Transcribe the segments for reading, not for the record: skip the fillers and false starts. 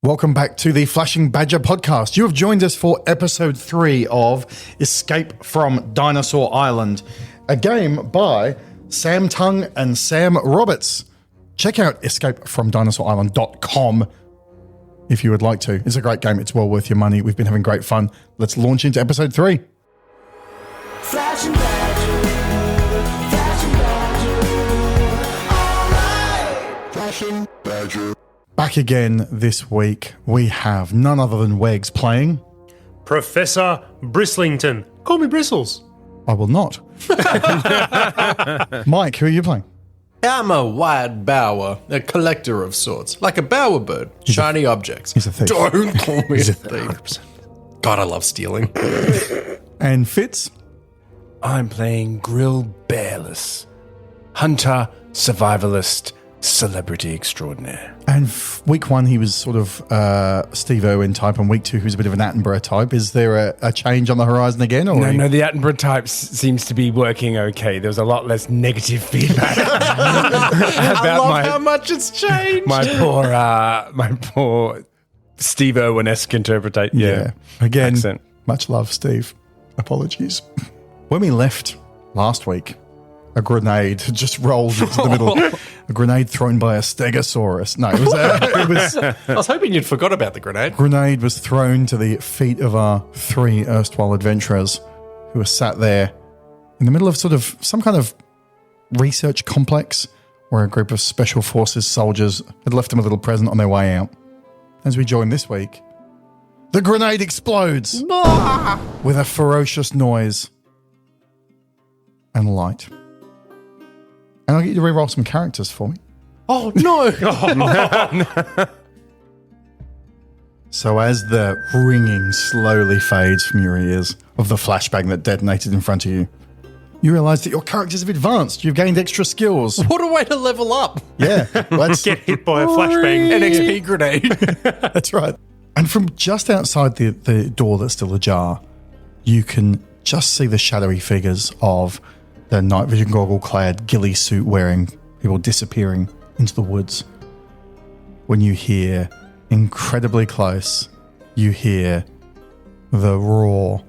Welcome back to the Flashing Badger podcast. You have joined us for episode 3 of Escape from Dinosaur Island, a game by Sam Tung and Sam Roberts. Check out escapefromdinosaur.com if you would like to. It's a great game. It's well worth your money. We've been having great fun. Let's launch into episode 3. Flashing Badger, Flashing Badger, all right. Flashing Badger. Back again this week, we have none other than Wegs playing Professor Bristlington. Call me Bristles. I will not. Mike, who are you playing? I'm a Wyatt Bower, a collector of sorts, like a bower bird, shiny objects. He's a thief. Don't call me a thief. God, I love stealing. And Fitz? I'm playing Grill Bearless, hunter, survivalist, celebrity extraordinaire. And week 1, he was sort of Steve Irwin type, and week 2, he was a bit of an Attenborough type. Is there a change on the horizon again? Or No, the Attenborough type seems to be working okay. There was a lot less negative feedback I love how much it's changed. my poor Steve Irwin-esque interpretation. Yeah. Again, accent. much love, Steve. Apologies. When we left last week, a grenade just rolled into the middle. A grenade thrown by a stegosaurus. No, it was I was hoping you'd forgot about the grenade. grenade was thrown to the feet of our 3 erstwhile adventurers who were sat there in the middle of sort of some kind of research complex where a group of special forces soldiers had left them a little present on their way out. As we join this week, the grenade explodes with a ferocious noise and light. And I'll get you to re-roll some characters for me. Oh, no. So as the ringing slowly fades from your ears of the flashbang that detonated in front of you, you realise that your characters have advanced. You've gained extra skills. What a way to level up. Yeah, let's Get hit by a flashbang. An XP grenade. That's right. And from just outside the door that's still ajar, you can just see the shadowy figures of the night vision goggle-clad, ghillie suit-wearing people disappearing into the woods. When you hear, incredibly close, you hear the roar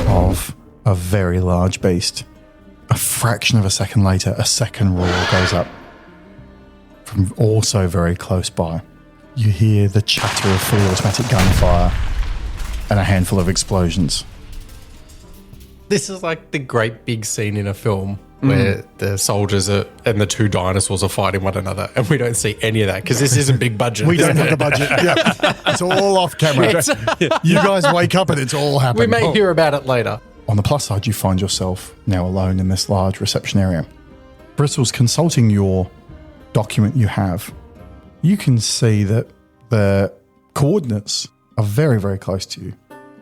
of a very large beast. A fraction of a second later, a second roar goes up from also very close by. You hear the chatter of fully automatic gunfire and a handful of explosions. This is like the great big scene in a film where the soldiers and the 2 dinosaurs are fighting one another, and we don't see any of that because this isn't big budget. We don't have the budget. Yeah. It's all off camera. You guys wake up and it's all happening. We may hear about it later. On the plus side, you find yourself now alone in this large reception area. Bristles, consulting your document you have, you can see that the coordinates are very, very close to you.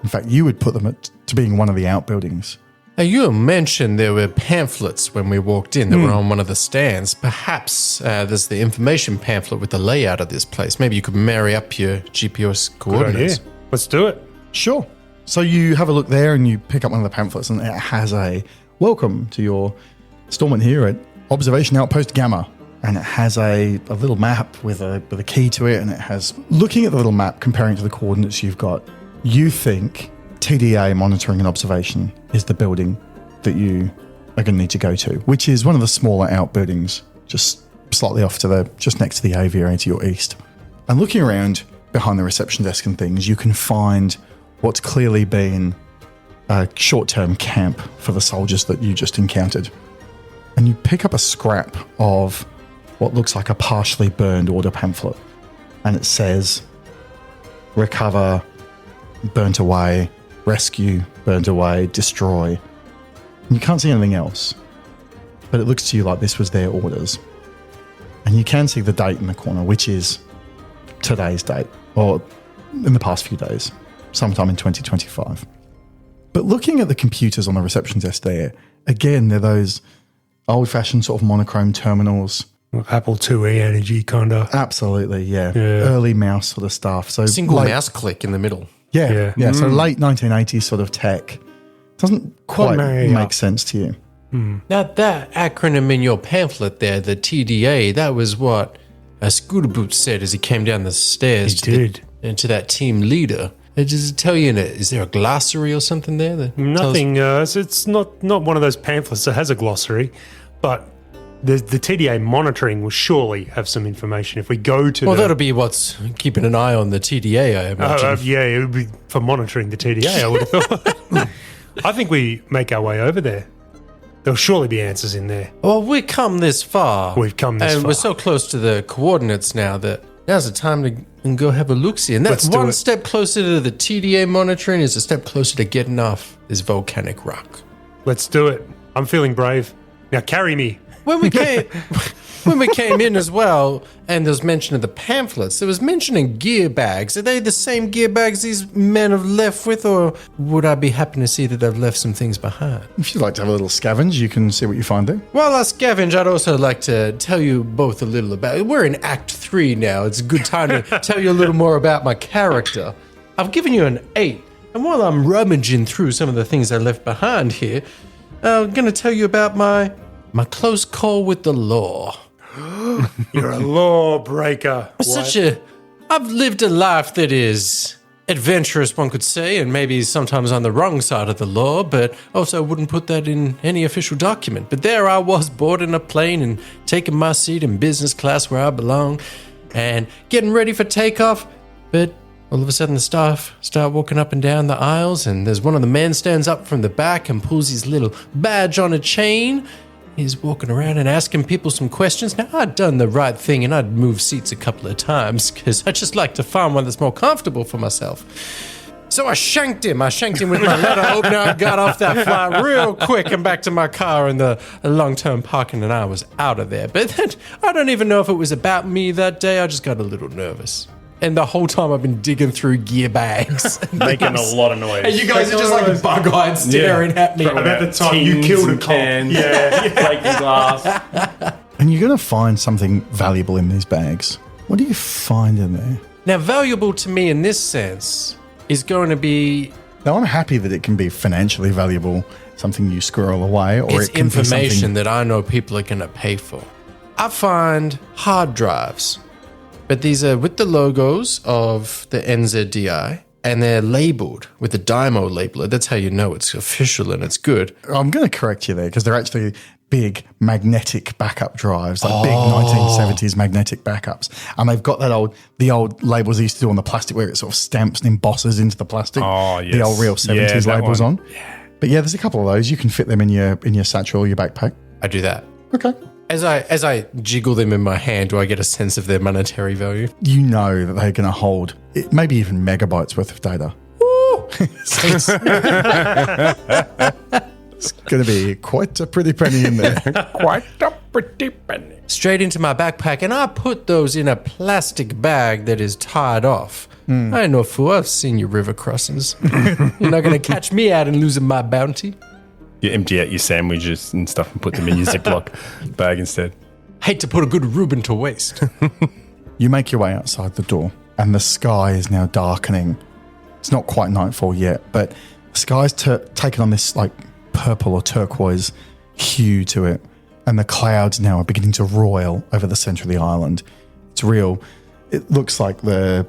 In fact, you would put them to being one of the outbuildings. Now, you mentioned there were pamphlets when we walked in that were on one of the stands. Perhaps there's the information pamphlet with the layout of this place. Maybe you could marry up your GPS coordinates. Let's do it. Sure. So you have a look there and you pick up one of the pamphlets and it has a welcome to your installment here at Observation Outpost Gamma. And it has a little map with a key to it, and it has, looking at the little map, comparing to the coordinates you've got, you think TDA, monitoring and observation, is the building that you are going to need to go to, which is one of the smaller outbuildings, just slightly off to just next to the aviary to your east. And looking around behind the reception desk and things, you can find what's clearly been a short-term camp for the soldiers that you just encountered. And you pick up a scrap of what looks like a partially burned order pamphlet. And it says, recover, burnt away, rescue, burnt away, destroy. And you can't see anything else. But it looks to you like this was their orders. And you can see the date in the corner, which is today's date, or in the past few days, sometime in 2025. But looking at the computers on the reception desk there, again, they're those old-fashioned sort of monochrome terminals. Apple IIe energy, kind of. Absolutely, yeah. Early mouse sort of stuff. So Single mouse click in the middle. Yeah. So late 1980s sort of tech. Doesn't quite make sense to you. Now, that acronym in your pamphlet there, the TDA, that was what Scooter Boot said as he came down the stairs. He did. to that team leader. Does it tell you, is there a glossary or something there? That Nothing. It's not one of those pamphlets that has a glossary, but the TDA monitoring will surely have some information if we go to. Well, that'll be what's keeping an eye on the TDA, I imagine. Yeah, it would be for monitoring the TDA, I would have thought. I think we make our way over there. There'll surely be answers in there. Well, we've come this far. We've come this and far. we're so close to the coordinates now that now's the time to go have a look-see. And that's Let's do one it. step closer to the TDA monitoring is a step closer to getting off this volcanic rock. Let's do it. I'm feeling brave. Now carry me. When we came in as well, and there was mention of the pamphlets, there was mention in gear bags. Are they the same gear bags these men have left with, or would I be happy to see that they've left some things behind? If you'd like to have a little scavenge, you can see what you find there. While I scavenge, I'd also like to tell you both a little about. We're in Act 3 now. It's a good time to tell you a little more about my character. I've given you an 8, and while I'm rummaging through some of the things I left behind here, I'm going to tell you about my close call with the law. You're a lawbreaker. I've lived a life that is adventurous, one could say, and maybe sometimes on the wrong side of the law, but also wouldn't put that in any official document. But there I was, boarding a plane and taking my seat in business class where I belong and getting ready for takeoff. But all of a sudden the staff start walking up and down the aisles, and there's one of the men stands up from the back and pulls his little badge on a chain. He's walking around and asking people some questions. Now, I'd done the right thing and I'd moved seats a couple of times because I just like to find one that's more comfortable for myself. So I shanked him. With my letter opener. I got off that flight real quick and back to my car in the long-term parking, and I was out of there. But then, I don't even know if it was about me that day. I just got a little nervous. And the whole time I've been digging through gear bags. Making a lot of noise. And you guys are just like bug-eyed staring at me. About the time you killed a cop. Yeah. Breaking glass. And you're going to find something valuable in these bags. What do you find in there? Now, valuable to me in this sense is going to be... Now, I'm happy that it can be financially valuable, something you squirrel away, or It's it can be information something... that I know people are going to pay for. I find hard drives, but these are with the logos of the NZDI, and they're labeled with the Dymo labeler. That's how you know it's official and it's good. I'm going to correct you there, because they're actually big magnetic backup drives, like big 1970s magnetic backups. And they've got the old labels they used to do on the plastic where it sort of stamps and embosses into the plastic. Oh, yes. The old real 70s that labels one. on. Yeah. But yeah, there's a couple of those. You can fit them in your satchel or your backpack. I do that. Okay. As I jiggle them in my hand, do I get a sense of their monetary value? You know that they're going to hold maybe even megabytes worth of data. It's going to be quite a pretty penny in there. Quite a pretty penny. Straight into my backpack, and I put those in a plastic bag that is tied off. I ain't no fool. I've seen your river crossings. You're not going to catch me out and losing my bounty. You empty out your sandwiches and stuff and put them in your Ziploc bag instead. Hate to put a good Reuben to waste. You make your way outside the door, and the sky is now darkening. It's not quite nightfall yet, but the sky's taken on this like purple or turquoise hue to it, and the clouds now are beginning to roil over the center of the island. It's real. It looks like the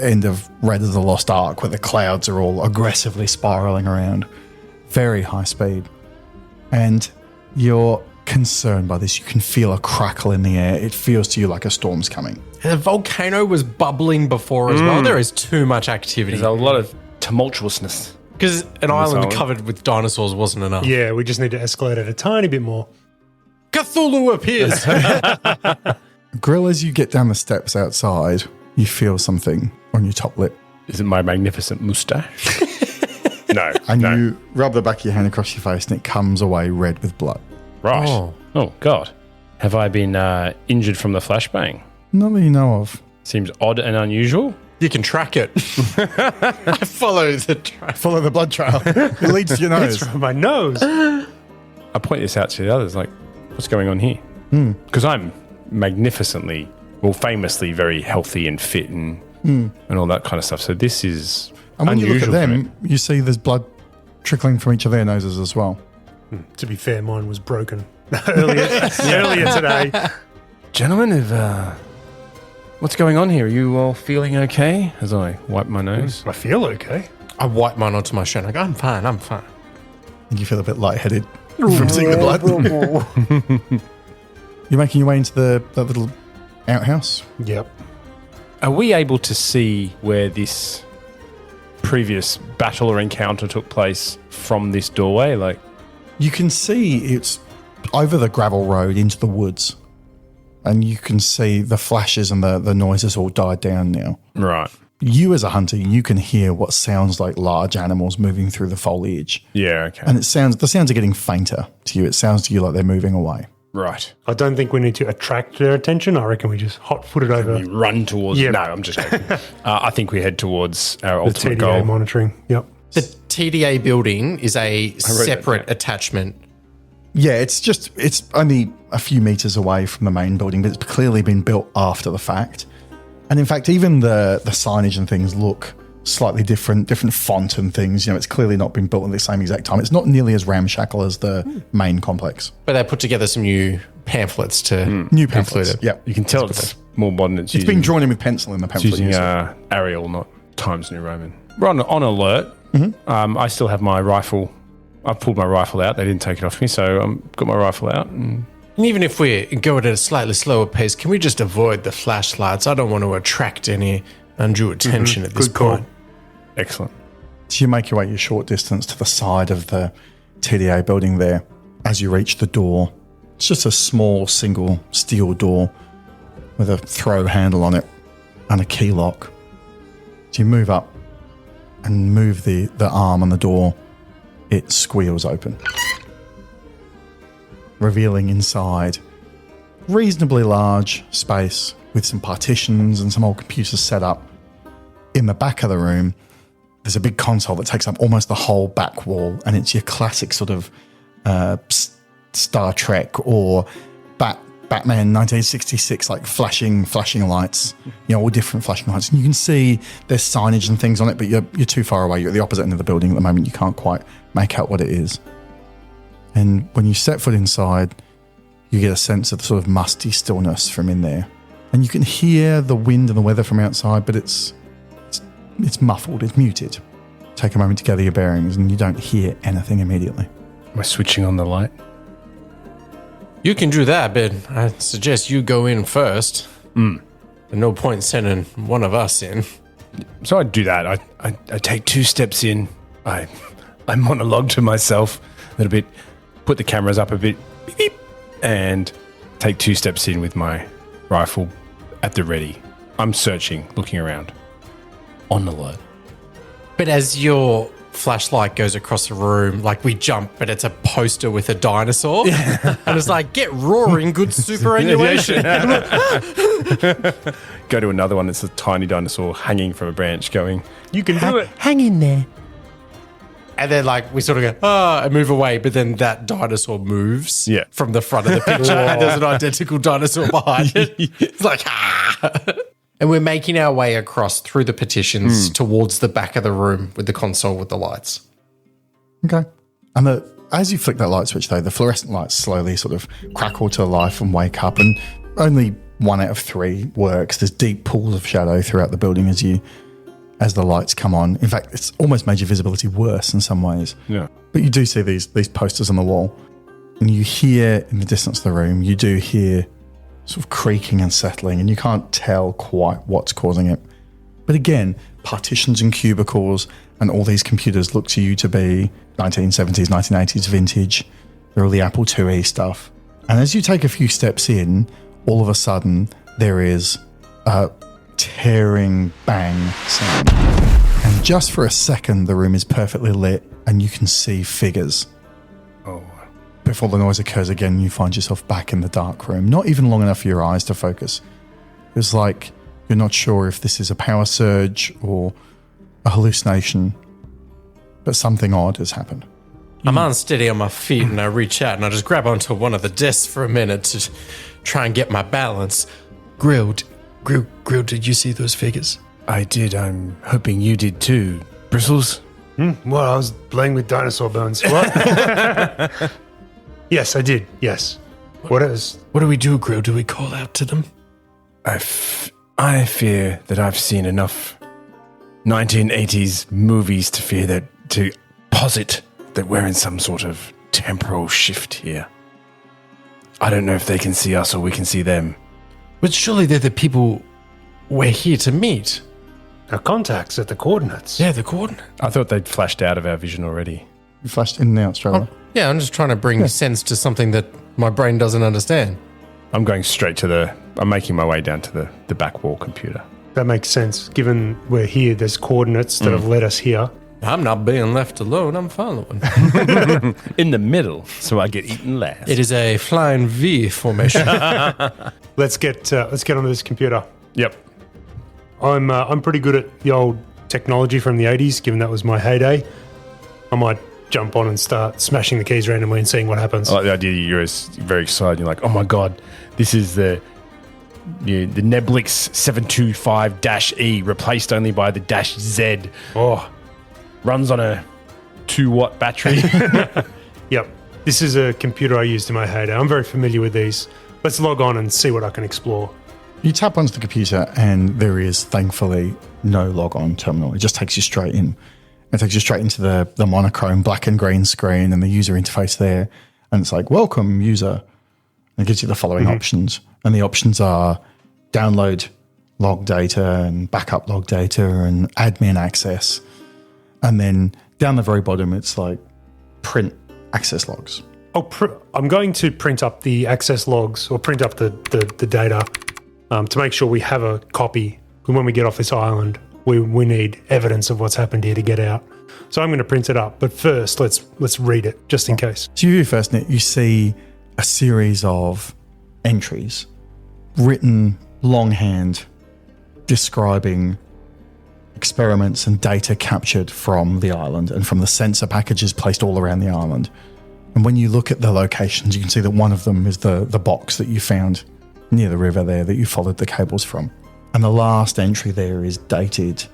end of Raiders of the Lost Ark, where the clouds are all aggressively spiraling around, very high speed. And you're concerned by this. You can feel a crackle in the air. It feels to you like a storm's coming. The volcano was bubbling before as well. There is too much activity. There's a lot of tumultuousness. Because an island island. covered with dinosaurs wasn't enough. Yeah, we just need to escalate it a tiny bit more. Cthulhu appears. Grill, as you get down the steps outside, you feel something on your top lip. Is it my magnificent moustache? No. And no. you rub the back of your hand across your face and it comes away red with blood. Right. Oh. Oh, God. Have I been injured from the flashbang? Not that you know of. Seems odd and unusual. You can track it. I follow the track. Follow the blood trail. It leads to your nose. From my nose. I point this out to the others, like, what's going on here? Because I'm magnificently, well, famously very healthy and fit and all that kind of stuff. So this is And when you look at unusual for me. them, you see there's blood trickling from each of their noses as well. To be fair, mine was broken earlier today. Gentlemen, have What's going on here? Are you all feeling okay? As I wipe my nose. I feel okay. I wipe mine onto my shirt. I go, I'm fine. And you feel a bit lightheaded from seeing the blood. You're making your way into that little outhouse. Yep. Are we able to see where this previous battle or encounter took place from this doorway? Like, You can see it's over the gravel road into the woods. And you can see the flashes and the noises all died down now. right. You as a hunter, you can hear what sounds like large animals moving through the foliage. Yeah, okay. And the sounds are getting fainter to you. It sounds to you like they're moving away. right. I don't think we need to attract their attention. I reckon we just hot-foot it over We run towards... Yeah. No, I'm just joking. I think we head towards our the ultimate TDA goal. monitoring. Yep. The TDA building is a that separate down. attachment. Yeah, it's only a few meters away from the main building, but it's clearly been built after the fact. And in fact, even the signage and things look slightly different font and things. You know, it's clearly not been built at the same exact time. It's not nearly as ramshackle as the main complex. But they put together some new pamphlets to New pamphlets. include it. Yeah. You can tell it's more modern. It's It's being drawn in with pencil in the pamphlet. using you see. Arial, not Times New Roman. We're on alert. I still have my rifle. I've pulled my rifle out. They didn't take it off me, so I've got my rifle out. And And even if we go at a slightly slower pace, can we just avoid the flashlights? I don't want to attract any undue attention at this Good call. point. excellent. So you make your way your short distance to the side of the TDA building there. As you reach the door, it's just a small single steel door with a throw handle on it and a key lock. So you move up and move the arm on the door. It squeals open, revealing inside reasonably large space with some partitions and some old computers set up. In the back of the room, there's a big console that takes up almost the whole back wall, and it's your classic sort of Star Trek or Batman 1966, like flashing lights, you know, all different flashing lights. And you can see there's signage and things on it, but you're too far away. You're at the opposite end of the building at the moment. You can't quite make out what it is. And when you set foot inside, you get a sense of the sort of musty stillness from in there. And you can hear the wind and the weather from outside, but it's muffled, it's muted. Take a moment to gather your bearings, and you don't hear anything immediately. Am I switching on the light? You can do that, but I suggest you go in first. There's no point sending one of us in. So I do that. I take 2 steps in. I monologue to myself a little bit, put the cameras up a bit, beep, beep, and take 2 steps in with my rifle at the ready. I'm searching, looking around. On alert. But as your flashlight goes across the room, like we jump, but it's a poster with a dinosaur. And it's like, get roaring, good superannuation. Go to another one that's a tiny dinosaur hanging from a branch going, You can do it. Hang in there. And then like we sort of go, and move away, but then that dinosaur moves Yeah. from the front of the picture and there's an identical dinosaur behind it. It's like, And we're making our way across through the partitions towards the back of the room with the console with the lights. Okay. And as you flick that light switch, though, the fluorescent lights slowly sort of crackle to life and wake up, and only 1 out of 3 works. There's deep pools of shadow throughout the building as the lights come on. In fact, it's almost made your visibility worse in some ways. yeah. But you do see these posters on the wall, and you hear in the distance of the room, you do hear sort of creaking and settling, and you can't tell quite what's causing it. But again, partitions and cubicles and all these computers look to you to be 1970s, 1980s vintage. They're all the Apple IIe stuff. And as you take a few steps in, all of a sudden, there is a tearing bang sound. And just for a second, the room is perfectly lit, and you can see figures. Oh. Before the noise occurs again, you find yourself back in the dark room, not even long enough for your eyes to focus. It's like you're not sure if this is a power surge or a hallucination, but something odd has happened. I'm unsteady on my feet and I reach out and I just grab onto one of the desks for a minute to try and get my balance. Grill, did you see those figures? I did. I'm hoping you did too. Bristles? Well, I was playing with dinosaur bones. What? Yes, I did. Yes. What is? What do we do, Grill? Do we call out to them? I fear that I've seen enough 1980s movies to posit that we're in some sort of temporal shift here. I don't know if they can see us or we can see them. But surely they're the people we're here to meet. Our contacts at the coordinates. Yeah, the coordinates. I thought they'd flashed out of our vision already. You flashed in and out straight away. Yeah, I'm just trying to bring sense to something that my brain doesn't understand. I'm going straight to I'm making my way down to the back wall computer. That makes sense. Given we're here, there's coordinates that have led us here. I'm not being left alone. I'm following. In the middle, so I get eaten last. It is a flying V formation. Let's get onto this computer. Yep. I'm pretty good at the old technology from the 80s, given that was my heyday. I might jump on and start smashing the keys randomly and seeing what happens. I like the idea you're very excited. You're like, oh my God, this is the Neblix 725-E replaced only by the -Z. Oh, runs on a 2-watt battery. Yep. This is a computer I used in my heyday. I'm very familiar with these. Let's log on and see what I can explore. You tap onto the computer and there is thankfully no log-on terminal. It just takes you straight in. It takes you straight into the monochrome black and green screen and the user interface there. And it's like, welcome, user. And it gives you the following options. And the options are download log data and backup log data and admin access. And then down the very bottom, it's like print access logs. I'm going to print up the access logs or print up the data to make sure we have a copy. When we get off this island, we need evidence of what's happened here to get out. So I'm going to print it up. But first, let's read it, just in case. So you first, Nick, you see a series of entries written longhand describing experiments and data captured from the island and from the sensor packages placed all around the island. And when you look at the locations, you can see that one of them is the box that you found near the river there that you followed the cables from. And the last entry there is dated ?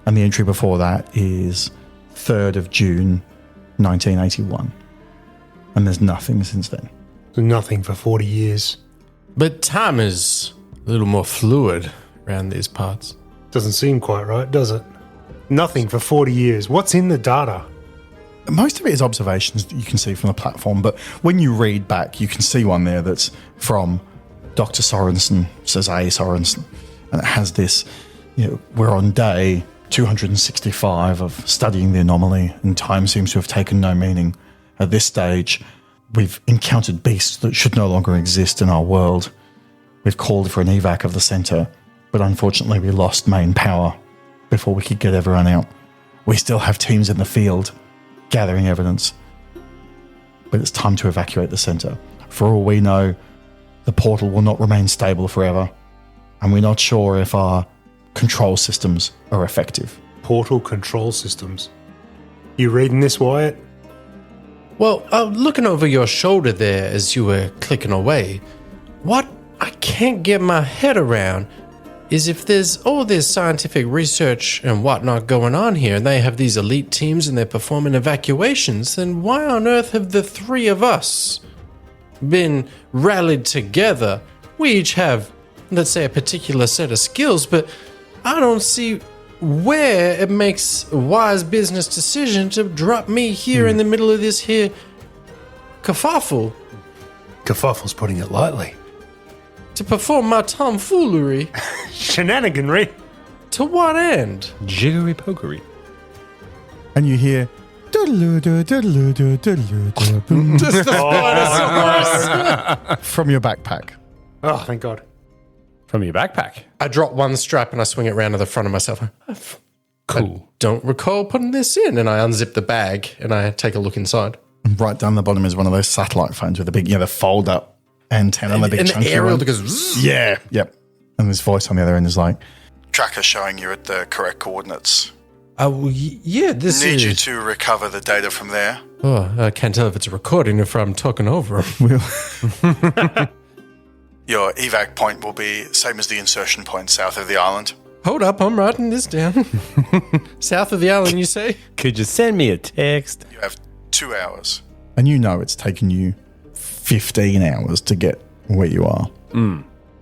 And the entry before that is 3rd of June, 1981. And there's nothing since then. Nothing for 40 years. But time is a little more fluid around these parts. Doesn't seem quite right, does it? Nothing for 40 years. What's in the data? Most of it is observations that you can see from the platform, but when you read back, you can see one there that's from Dr. Sorensen, says A. Sorensen, and it has this, we're on day 265 of studying the anomaly, and time seems to have taken no meaning. At this stage, we've encountered beasts that should no longer exist in our world. We've called for an evac of the center, but unfortunately we lost main power before we could get everyone out. We still have teams in the field gathering evidence, but it's time to evacuate the center. For all we know, the portal will not remain stable forever, and we're not sure if our control systems are effective. Portal control systems. You reading this, Wyatt? Well, looking over your shoulder there as you were clicking away, what I can't get my head around is if there's all this scientific research and whatnot going on here, and they have these elite teams and they're performing evacuations, then why on earth have the three of us been rallied together? We each have, let's say, a particular set of skills, but I don't see where it makes a wise business decision to drop me here in the middle of this here kerfuffle. Kerfuffle's putting it lightly. To perform my tomfoolery. Shenaniganry. To what end? Jiggery pokery. And you hear from your backpack. Oh, thank God. From your backpack. I drop one strap and I swing it round to the front of myself. Cool. I don't recall putting this in. And I unzip the bag and I take a look inside. And right down the bottom is one of those satellite phones with the big, the fold up antenna, the big And the chunky aerial one. that goes... zzz. Yeah, yep. And this voice on the other end is like, tracker showing you at the correct coordinates. Yeah, this Need is... you to recover the data from there. Oh, I can't tell if it's a recording if I'm talking over him. Your evac point will be same as the insertion point south of the island. Hold up, I'm writing this down. South of the island, you say? Could you send me a text? You have 2 hours. And you know it's taken you 15 hours to get where you are.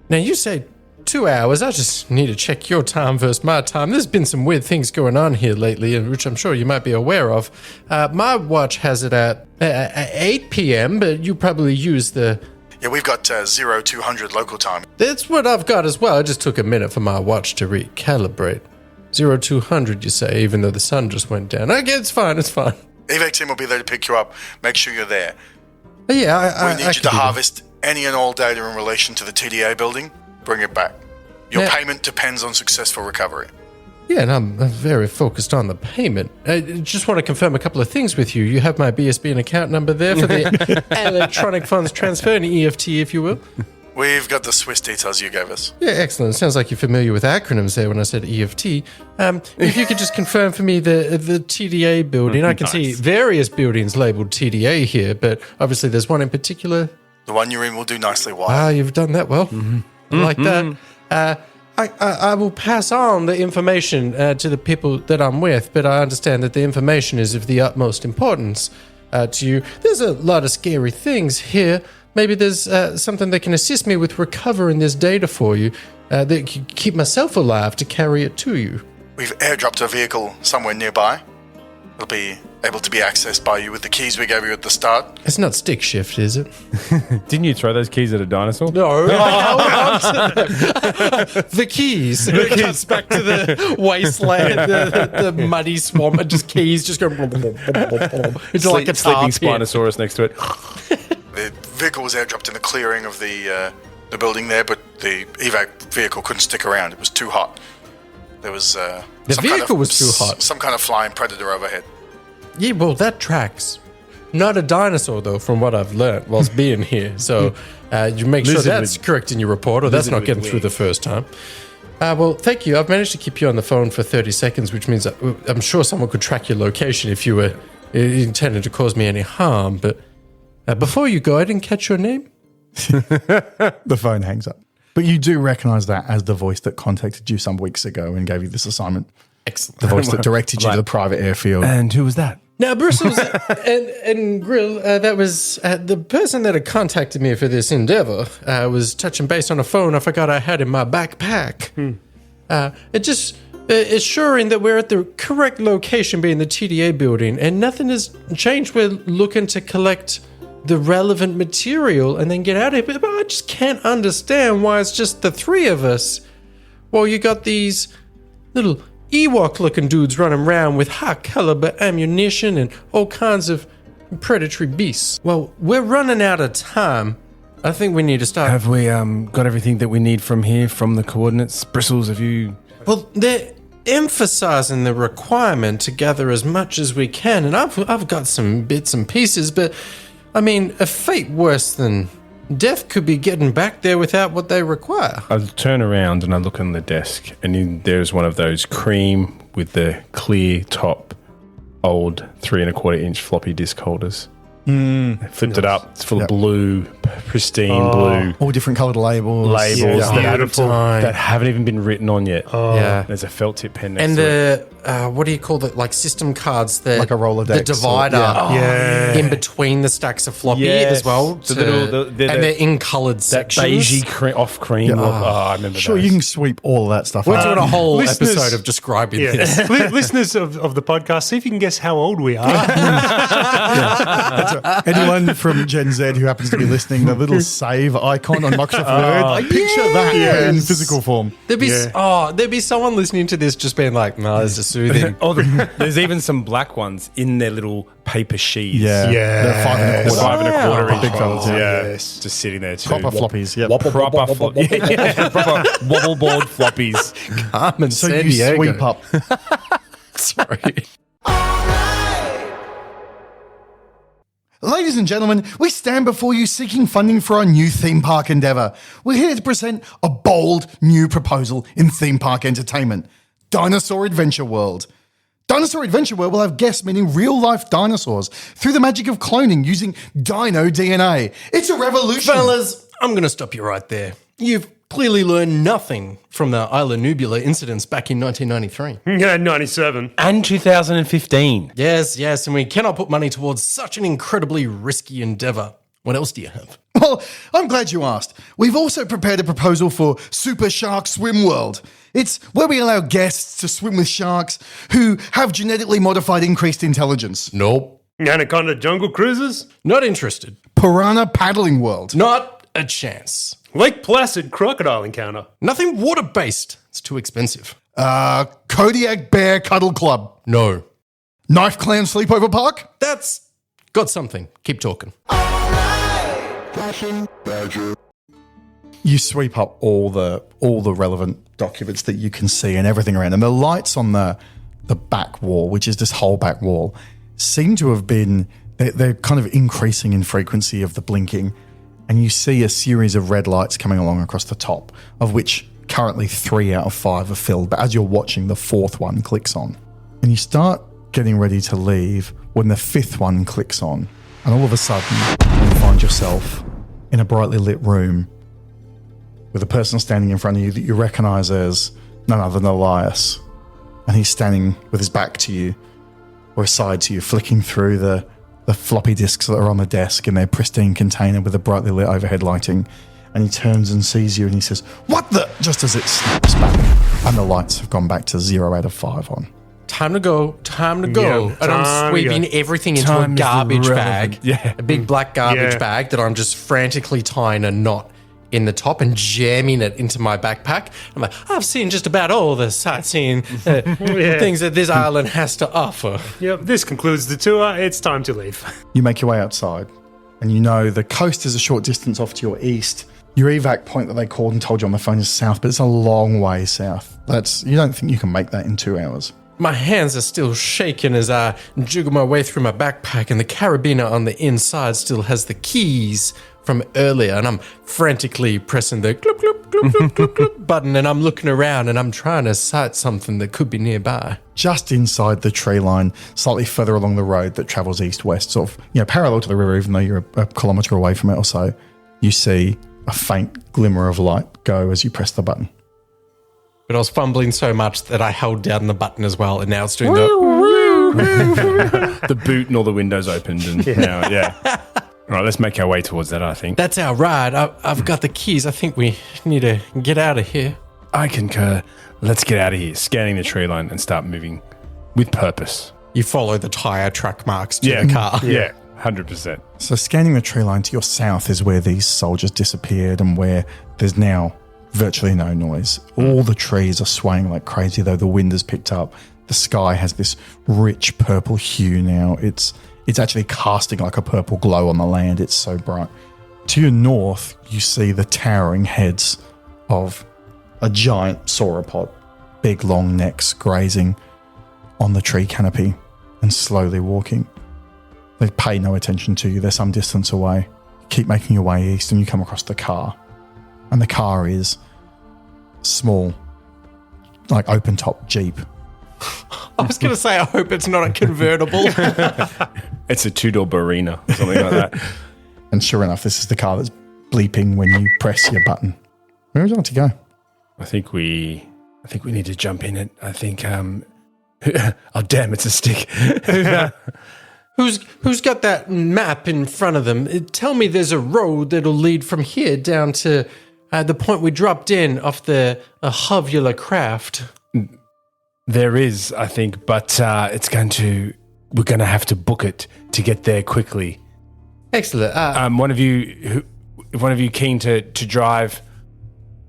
Now, you say 2 hours. I just need to check your time versus my time. There's been some weird things going on here lately, which I'm sure you might be aware of. My watch has it at 8 p.m., but you probably use the... Yeah, we've got 0200 local time. That's what I've got as well. It just took a minute for my watch to recalibrate. 0200, you say, even though the sun just went down. Okay, it's fine, it's fine. Evac team will be there to pick you up. Make sure you're there. But yeah, We need you to harvest any and all data in relation to the TDA building. Bring it back. Your payment depends on successful recovery. Yeah, and I'm very focused on the payment. I just want to confirm a couple of things with you. You have my BSB and account number there for the electronic funds transfer, an EFT, if you will. We've got the Swiss details you gave us. Yeah, excellent. Sounds like you're familiar with acronyms there when I said EFT. If you could just confirm for me the TDA building. I can see various buildings labeled TDA here, but obviously there's one in particular. The one you're in will do nicely, Wyatt. Ah, you've done that well. I like that. I will pass on the information to the people that I'm with, but I understand that the information is of the utmost importance to you. There's a lot of scary things here. Maybe there's something that can assist me with recovering this data for you that can keep myself alive to carry it to you. We've airdropped a vehicle somewhere nearby. It'll be able to be accessed by you with the keys we gave you at the start. It's not stick shift, is it? Didn't you throw those keys at a dinosaur? No. The keys. It cuts back to the wasteland, the muddy swamp, and just keys just go. It's like a sleeping tar pit. Spinosaurus next to it. The vehicle was airdropped in the clearing of the building there, but the evac vehicle couldn't stick around. It was too hot. There was The vehicle was too hot. Some kind of flying predator overhead. Yeah, well, that tracks. Not a dinosaur, though, from what I've learnt whilst being here. So you make sure Lizard that's with- correct in your report, or that's lizard not with getting through the first time. Well, thank you. I've managed to keep you on the phone for 30 seconds, which means I'm sure someone could track your location if you were intending to cause me any harm. But before you go, I didn't catch your name. The phone hangs up. But you do recognise that as the voice that contacted you some weeks ago and gave you this assignment. Excellent. The voice that directed you to the private airfield. And who was that? Now, Bristles and Grill, that was the person that had contacted me for this endeavor. Was touching base on a phone I forgot I had in my backpack. It just assuring that we're at the correct location, being the TDA building, and nothing has changed. We're looking to collect the relevant material and then get out of here. But I just can't understand why it's just the three of us. Well, you got these little Ewok-looking dudes running around with high-caliber ammunition and all kinds of predatory beasts. Well, we're running out of time. I think we need to start... Have we got everything that we need from here, from the coordinates? Bristles, have you... Well, they're emphasizing the requirement to gather as much as we can, and I've got some bits and pieces, but, I mean, a fate worse than death could be getting back there without what they require. I turn around and I look on the desk, and there's one of those cream with the clear top, old 3.25-inch floppy disk holders. I flipped it up. It's full of blue, pristine blue All different coloured labels. that haven't even been written on yet. Yeah. There's a felt tip pen next And to it. the, what do you call it, like system cards? The, Like a Rolodex The divider or- in between the stacks of floppy Yes. as well. The little- the- and they're in coloured That sections. beigey off cream. I remember Sure, those. you can sweep all of that stuff We're out. doing A whole Listeners- episode of describing Yeah. this. Listeners of the podcast, see if you can guess how old we are. Anyone from Gen Z who happens to be listening, the little save icon on Microsoft Word, I picture that in physical form. There'd be someone listening to this just being like, "No, this is soothing." There's even some black ones in their little paper sheets. Yeah. They're 5 1/4. 5.25 Big fellas, yeah. Yes. Just sitting there too. Proper floppies, yeah. Proper wobble board floppies. Carmen, So San you Diego. sweep up. Sorry. Ladies and gentlemen, we stand before you seeking funding for our new theme park endeavour. We're here to present a bold new proposal in theme park entertainment. Dinosaur Adventure World. Dinosaur Adventure World will have guests meeting real-life dinosaurs through the magic of cloning using dino DNA. It's a revolution. Fellas, I'm going to stop you right there. You've clearly learned nothing from the Isla Nubula incidents back in 1993. Yeah, 97. And 2015. Yes, and we cannot put money towards such an incredibly risky endeavour. What else do you have? Well, I'm glad you asked. We've also prepared a proposal for Super Shark Swim World. It's where we allow guests to swim with sharks who have genetically modified increased intelligence. Nope. Anaconda Jungle Cruises? Not interested. Piranha Paddling World. Not a chance. Lake Placid Crocodile Encounter? Nothing water-based. It's too expensive. Kodiak Bear Cuddle Club. No. Knife Clan Sleepover Park. That's got something. Keep talking. Flashing badger. You sweep up all the relevant documents that you can see and everything around them. The lights on the back wall, which is this whole back wall, seem to have been, they're kind of increasing in frequency of the blinking. And you see a series of red lights coming along across the top, of which currently 3 out of 5 are filled. But as you're watching, the 4th one clicks on. And you start getting ready to leave when the 5th one clicks on. And all of a sudden, you find yourself in a brightly lit room with a person standing in front of you that you recognize as none other than Elias. And he's standing with his back to you, or aside to you, flicking through the floppy disks that are on the desk in their pristine container with the brightly lit overhead lighting. And he turns and sees you and he says, "What the?" Just as it snaps back. And the lights have gone back to 0 out of 5 on. Time to go. Time to go. Yeah, and I'm time to sweeping go. everything into Time a is garbage irrelevant. bag. Yeah. A big black garbage Yeah. bag that I'm just frantically tying a knot in the top and jamming it into my backpack. I'm like, I've seen just about all the sightseeing things that this island has to offer. Yep, this concludes the tour. It's time to leave. You make your way outside, and you know the coast is a short distance off to your east. Your evac point that they called and told you on the phone is south, but it's a long way south. You don't think you can make that in 2 hours. My hands are still shaking as I jiggle my way through my backpack, and the carabiner on the inside still has the keys from earlier, and I'm frantically pressing the gloop, gloop, gloop, gloop, gloop, gloop button, and I'm looking around, and I'm trying to sight something that could be nearby. Just inside the tree line, slightly further along the road that travels east-west, sort of, parallel to the river, even though you're a kilometre away from it or so, you see a faint glimmer of light go as you press the button. But I was fumbling so much that I held down the button as well, and now it's doing the... The boot and all the windows opened, and now, yeah. All right, let's make our way towards that, I think. That's our ride. I've got the keys. I think we need to get out of here. I concur. Let's get out of here, scanning the tree line and start moving with purpose. You follow the tyre track marks to the car. Yeah, 100%. So scanning the tree line to your south is where these soldiers disappeared and where there's now virtually no noise. All the trees are swaying like crazy, though the wind has picked up. The sky has this rich purple hue now. It's actually casting like a purple glow on the land. It's so bright. To your north, you see the towering heads of a giant sauropod, big long necks grazing on the tree canopy and slowly walking. They pay no attention to you. They're some distance away. You keep making your way east and you come across the car. And the car is small, like open top Jeep. I was going to say, I hope it's not a convertible. It's a 2-door Barina, something like that. And sure enough, this is the car that's bleeping when you press your button. Where would you like to go? I think we need to jump in it. I think, oh damn, it's a stick. Who's got that map in front of them? Tell me there's a road that'll lead from here down to the point we dropped in off the Hovula craft. There is, I think, but we're going to have to book it to get there quickly. Excellent. One of you keen to drive,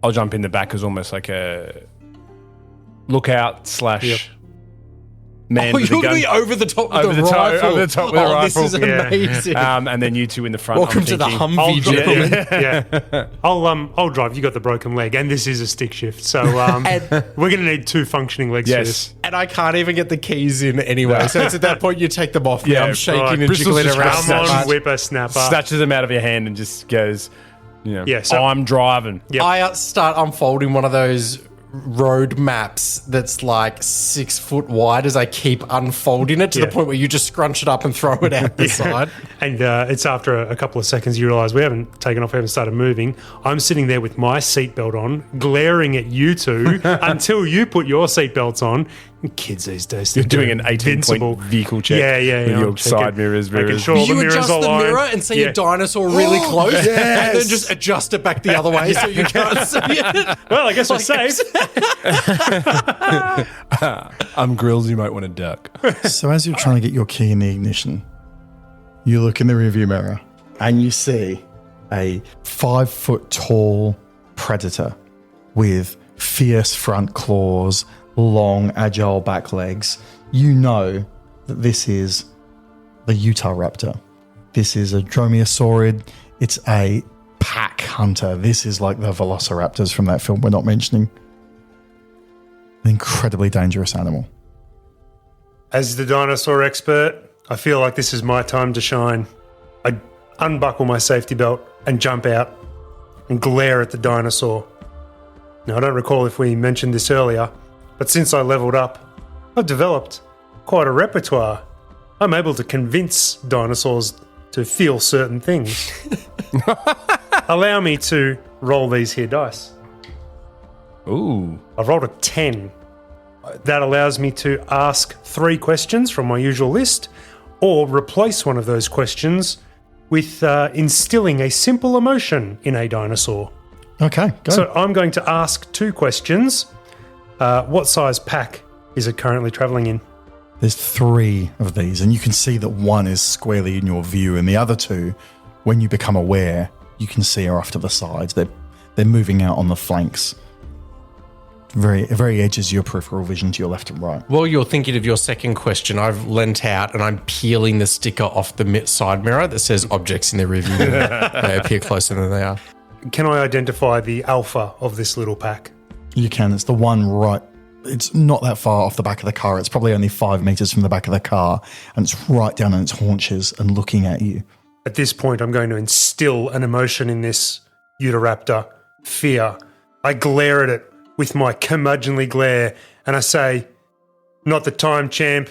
I'll jump in the back as almost like a lookout / man with a you're gun. going to be over the top with Over the the top- rifle. over the top with the This is rifle. Yeah. amazing. And then you two in the front. Welcome I'm to the thinking- Humvee, gentlemen. Yeah. I'll drive. You got the broken leg, and this is a stick shift, so we're going to need 2 functioning legs for this. Yes. And I can't even get the keys in anyway. So it's at that point you take them off. Yeah, I'm shaking right. and Bristles jiggling just around. grabs so Come on, much. whippersnapper. Snatches them out of your hand and just goes, Yeah, so- I'm driving. Yep. I start unfolding one of those road maps that's like 6 foot wide as I keep unfolding it to the Yeah. point where you just scrunch it up and throw it out the side. And it's after a couple of seconds you realise we haven't taken off, we haven't started moving. I'm sitting there with my seatbelt on, glaring at you two until you put your seatbelts on, Kids these days. You're doing an 18-point vehicle check with I'm your checking- side mirrors. making sure all the You mirrors adjust are the aligned. mirror and see Yeah. a dinosaur really close, and then just adjust it back the other way so you can't see it. Well, I guess we're safe. Grills, you might want to duck. So as you're trying to get your key in the ignition, you look in the rearview mirror and you see a 5-foot tall predator with fierce front claws, long, agile back legs. You know that this is the Utah raptor. This is a dromaeosaurid. It's a pack hunter. This is like the velociraptors from that film we're not mentioning. An incredibly dangerous animal. As the dinosaur expert, I feel like this is my time to shine. I unbuckle my safety belt and jump out and glare at the dinosaur. Now, I don't recall if we mentioned this earlier, but since I leveled up, I've developed quite a repertoire. I'm able to convince dinosaurs to feel certain things. Allow me to roll these here dice. Ooh. I've rolled a 10. That allows me to ask 3 questions from my usual list, or replace one of those questions with instilling a simple emotion in a dinosaur. Okay, go. So I'm going to ask 2 questions. What size pack is it currently traveling in? There's 3 of these, and you can see that one is squarely in your view, and the other 2, when you become aware, you can see are off to the sides. They're moving out on the flanks. Very edges your peripheral vision to your left and right. While you're thinking of your second question, I've leant out and I'm peeling the sticker off the side mirror that says objects in the rearview mirror. They appear closer than they are. Can I identify the alpha of this little pack? You can. It's the one right. It's not that far off the back of the car. It's probably only 5 meters from the back of the car, and it's right down on its haunches and looking at you. At this point, I'm going to instill an emotion in this Utahraptor, fear. I glare at it with my curmudgeonly glare, and I say, "Not the time, champ."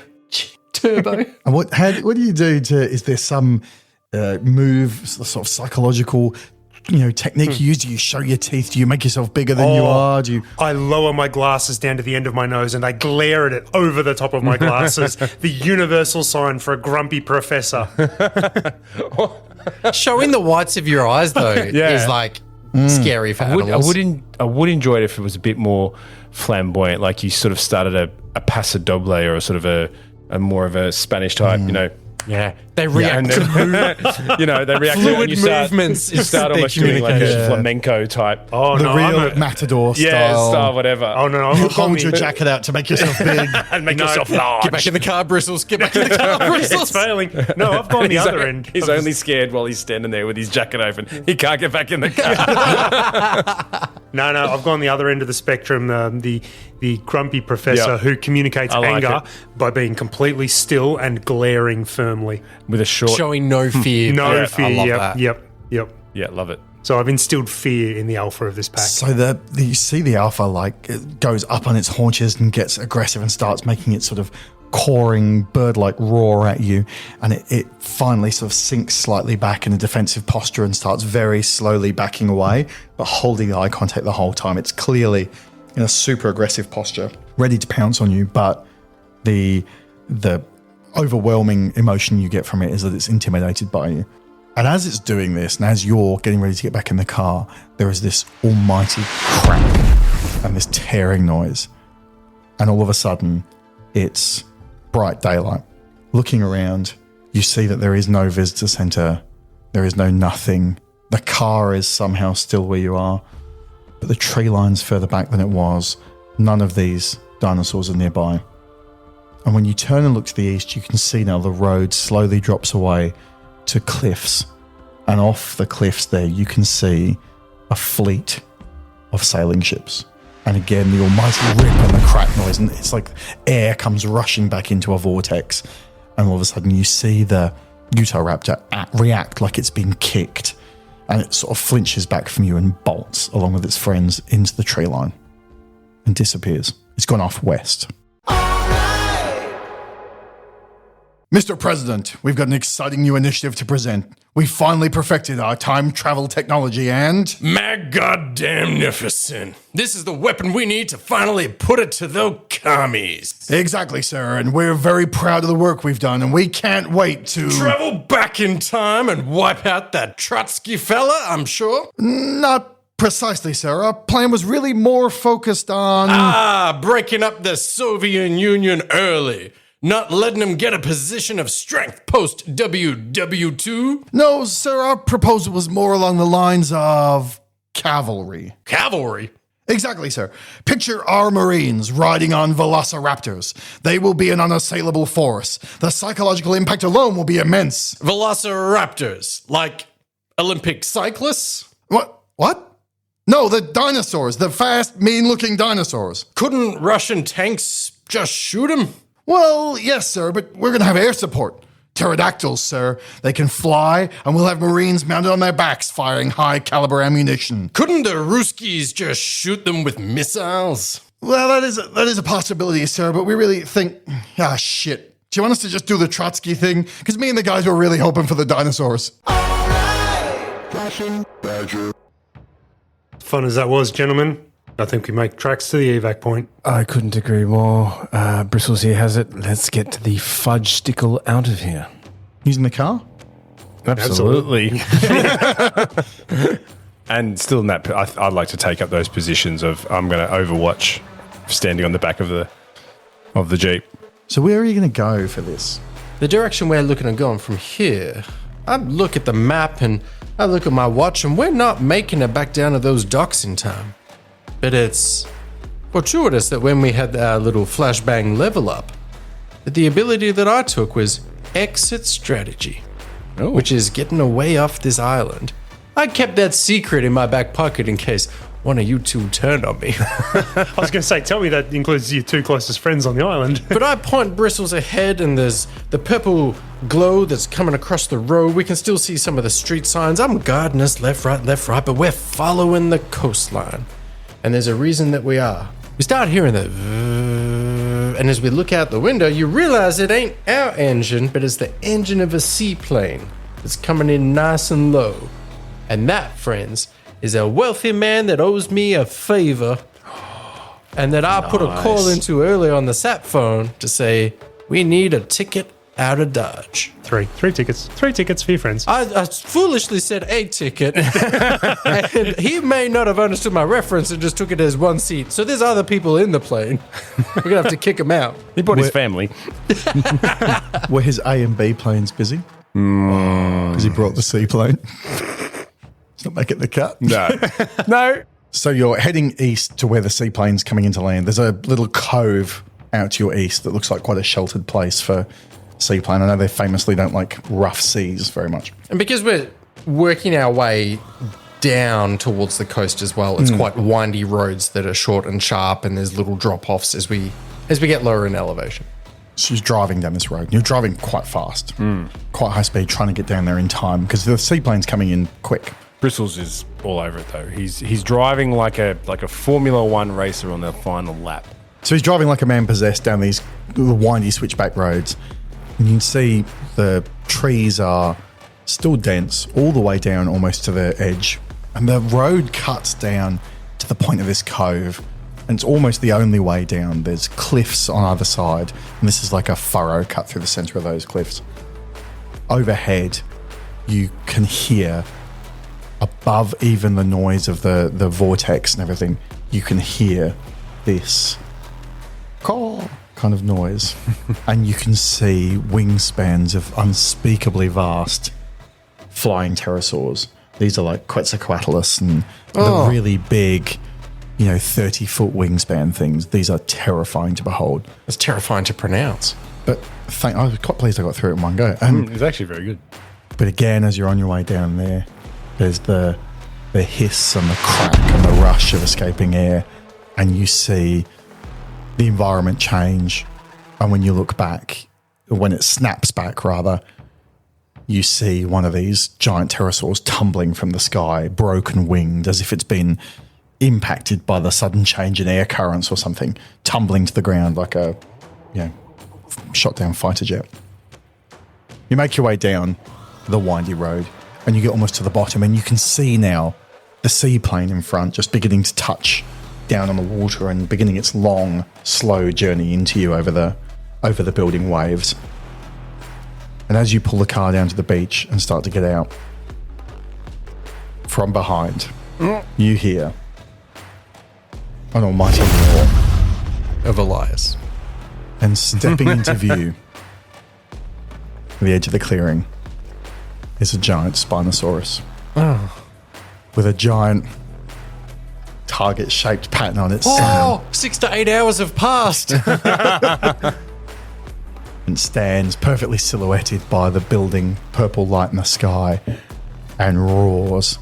Turbo. And what do you do to? Is there some move, sort of psychological, technique you use? Do you show your teeth? Do you make yourself bigger than you are? Do you? I lower my glasses down to the end of my nose and I glare at it over the top of my glasses. The universal sign for a grumpy professor. Showing the whites of your eyes, though, is like scary for animals. I would enjoy it if it was a bit more flamboyant, like you sort of started a paso doble or a sort of a more of a Spanish type, Yeah, they react to they react fluid to movements. You start almost doing like a flamenco type. Oh, The no, real Matador style. style, whatever. Oh, no, You I've gone hold your the- jacket out to make yourself big. And make yourself large. Get back in the car, Bristles. Get back in the car, It's Bristles. failing. No, I've gone the other end. He's only scared while he's standing there with his jacket open. He can't get back in the car. No, I've gone the other end of the spectrum. The grumpy professor Yeah. who communicates I like anger it. by being completely still and glaring firmly. With a short. Showing no fear. No Yeah, fear. I love Yep, that. yep. Yeah, love it. So I've instilled fear in the alpha of this pack. So you see the alpha it goes up on its haunches and gets aggressive and starts making its sort of cawing bird-like roar at you, and it finally sort of sinks slightly back in a defensive posture and starts very slowly backing away, but holding eye contact the whole time. It's clearly in a super aggressive posture, ready to pounce on you, but the overwhelming emotion you get from it is that it's intimidated by you. And as it's doing this, and as you're getting ready to get back in the car, there is this almighty crack and this tearing noise. And all of a sudden, it's bright daylight. Looking around, you see that there is no visitor center. There is no nothing. The car is somehow still where you are, but the tree line's further back than it was. None of these dinosaurs are nearby. And when you turn and look to the east, you can see now the road slowly drops away to cliffs. And off the cliffs there, you can see a fleet of sailing ships. And again, the almighty rip and the crack noise, and it's like air comes rushing back into a vortex. And all of a sudden, you see the Utahraptor react like it's been kicked. And it sort of flinches back from you and bolts along with its friends into the tree line and disappears. It's gone off west. Mr. President, we've got an exciting new initiative to present. We finally perfected our time travel technology and... Maggoddamnificent. This is the weapon we need to finally put it to the commies. Exactly, sir, and we're very proud of the work we've done, and we can't wait to... Travel back in time and wipe out that Trotsky fella, I'm sure. Not precisely, sir. Our plan was really more focused on... Breaking up the Soviet Union early. Not letting them get a position of strength post WW2. No, sir, our proposal was more along the lines of cavalry. Cavalry? Exactly, sir. Picture our Marines riding on velociraptors. They will be an unassailable force. The psychological impact alone will be immense. Velociraptors? Like Olympic cyclists? What? No, the dinosaurs. The fast, mean-looking dinosaurs. Couldn't Russian tanks just shoot them? Well, yes, sir, but we're going to have air support. Pterodactyls, sir. They can fly, and we'll have Marines mounted on their backs firing high-caliber ammunition. Couldn't the Ruskies just shoot them with missiles? Well, that is a possibility, sir, but we really think... shit. Do you want us to just do the Trotsky thing? Because me and the guys were really hoping for the dinosaurs. Flashing badger. Fun as that was, gentlemen, I think we make tracks to the evac point. I couldn't agree more. Bristles here has it. Let's get the fudge stickle out of here. Using the car? Absolutely. And still in that, I'd like to take up those positions of I'm going to overwatch standing on the back of the Jeep. So where are you going to go for this? The direction we're looking at going from here, I look at the map and I look at my watch and we're not making it back down to those docks in time. But it's fortuitous that when we had our little flashbang level up, that the ability that I took was exit strategy, which is getting away off this island. I kept that secret in my back pocket in case one of you two turned on me. I was going to say, tell me that includes your two closest friends on the island. But I point Bristles ahead and there's the purple glow that's coming across the road. We can still see some of the street signs. I'm guiding us left, right, but we're following the coastline. And there's a reason that we are. We start hearing the and as we look out the window, you realize it ain't our engine, but it's the engine of a seaplane that's coming in nice and low. And that, friends, is a wealthy man that owes me a favor and that I put a call into earlier on the sat phone to say, we need a ticket out of Dodge. Three tickets for your friends. I foolishly said a ticket, and he may not have understood my reference and just took it as one seat. So there's other people in the plane. We're going to have to kick him out. He brought his family. Were his A and B planes busy? Because he brought the seaplane. It's not making the cut. No. So you're heading east to where the seaplane's coming into land. There's a little cove out to your east that looks like quite a sheltered place for seaplane. I know they famously don't like rough seas very much. And because we're working our way down towards the coast as well, it's quite windy roads that are short and sharp, and there's little drop-offs as we get lower in elevation. So you're driving down this road. You're driving quite fast, quite high speed, trying to get down there in time because the seaplane's coming in quick. Bristles is all over it though. He's driving like a Formula One racer on the final lap. So he's driving like a man possessed down these windy switchback roads. And you can see the trees are still dense all the way down almost to the edge. And the road cuts down to the point of this cove. And it's almost the only way down. There's cliffs on either side. And this is like a furrow cut through the center of those cliffs. Overhead, you can hear, above even the noise of the vortex and everything, you can hear this call kind of noise. And you can see wingspans of unspeakably vast flying pterosaurs. These are like Quetzalcoatlus and the really big, 30-foot wingspan things. These are terrifying to behold. It's terrifying to pronounce. But I was quite pleased I got through it in one go. It's actually very good. But again, as you're on your way down there, there's the hiss and the crack and the rush of escaping air, and you see the environment change. And when you look back, when it snaps back rather, you see one of these giant pterosaurs tumbling from the sky, broken winged, as if it's been impacted by the sudden change in air currents or something, tumbling to the ground like a shot down fighter jet. You make your way down the windy road and you get almost to the bottom and you can see now the seaplane in front just beginning to touch down on the water and beginning its long, slow journey into you over the building waves. And as you pull the car down to the beach and start to get out, from behind, you hear an almighty roar Of Elias. and stepping into view at the edge of the clearing is a giant Spinosaurus with a giant target-shaped pattern on its Oh, 6 to 8 hours have passed. and stands perfectly silhouetted by the building purple light in the sky and roars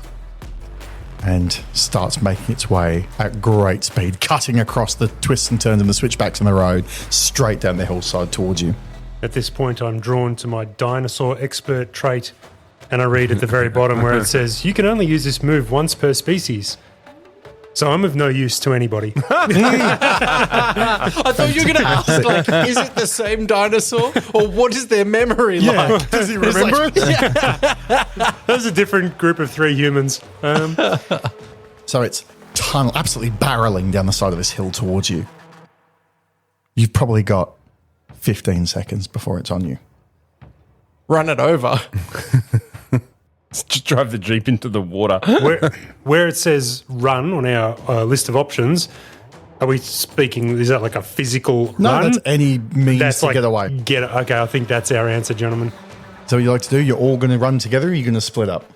and starts making its way at great speed, cutting across the twists and turns and the switchbacks in the road straight down the hillside towards you. At this point, I'm drawn to my dinosaur expert trait, and I read at the very bottom where it says, you can only use this move once per species. So I'm of no use to anybody. I thought you were going to ask, like, is it the same dinosaur? Or what is their memory like? Does he remember it? That was a different group of 3 humans. So it's absolutely barreling down the side of this hill towards you. You've probably got 15 seconds before it's on you. Run it over. Just drive the Jeep into the water. Where it says run on our list of options, are we speaking, is that like a physical No, run? that's any means to get away. Okay, I think that's our answer, gentlemen. So what you like to do, you're all going to run together or you're going to split up?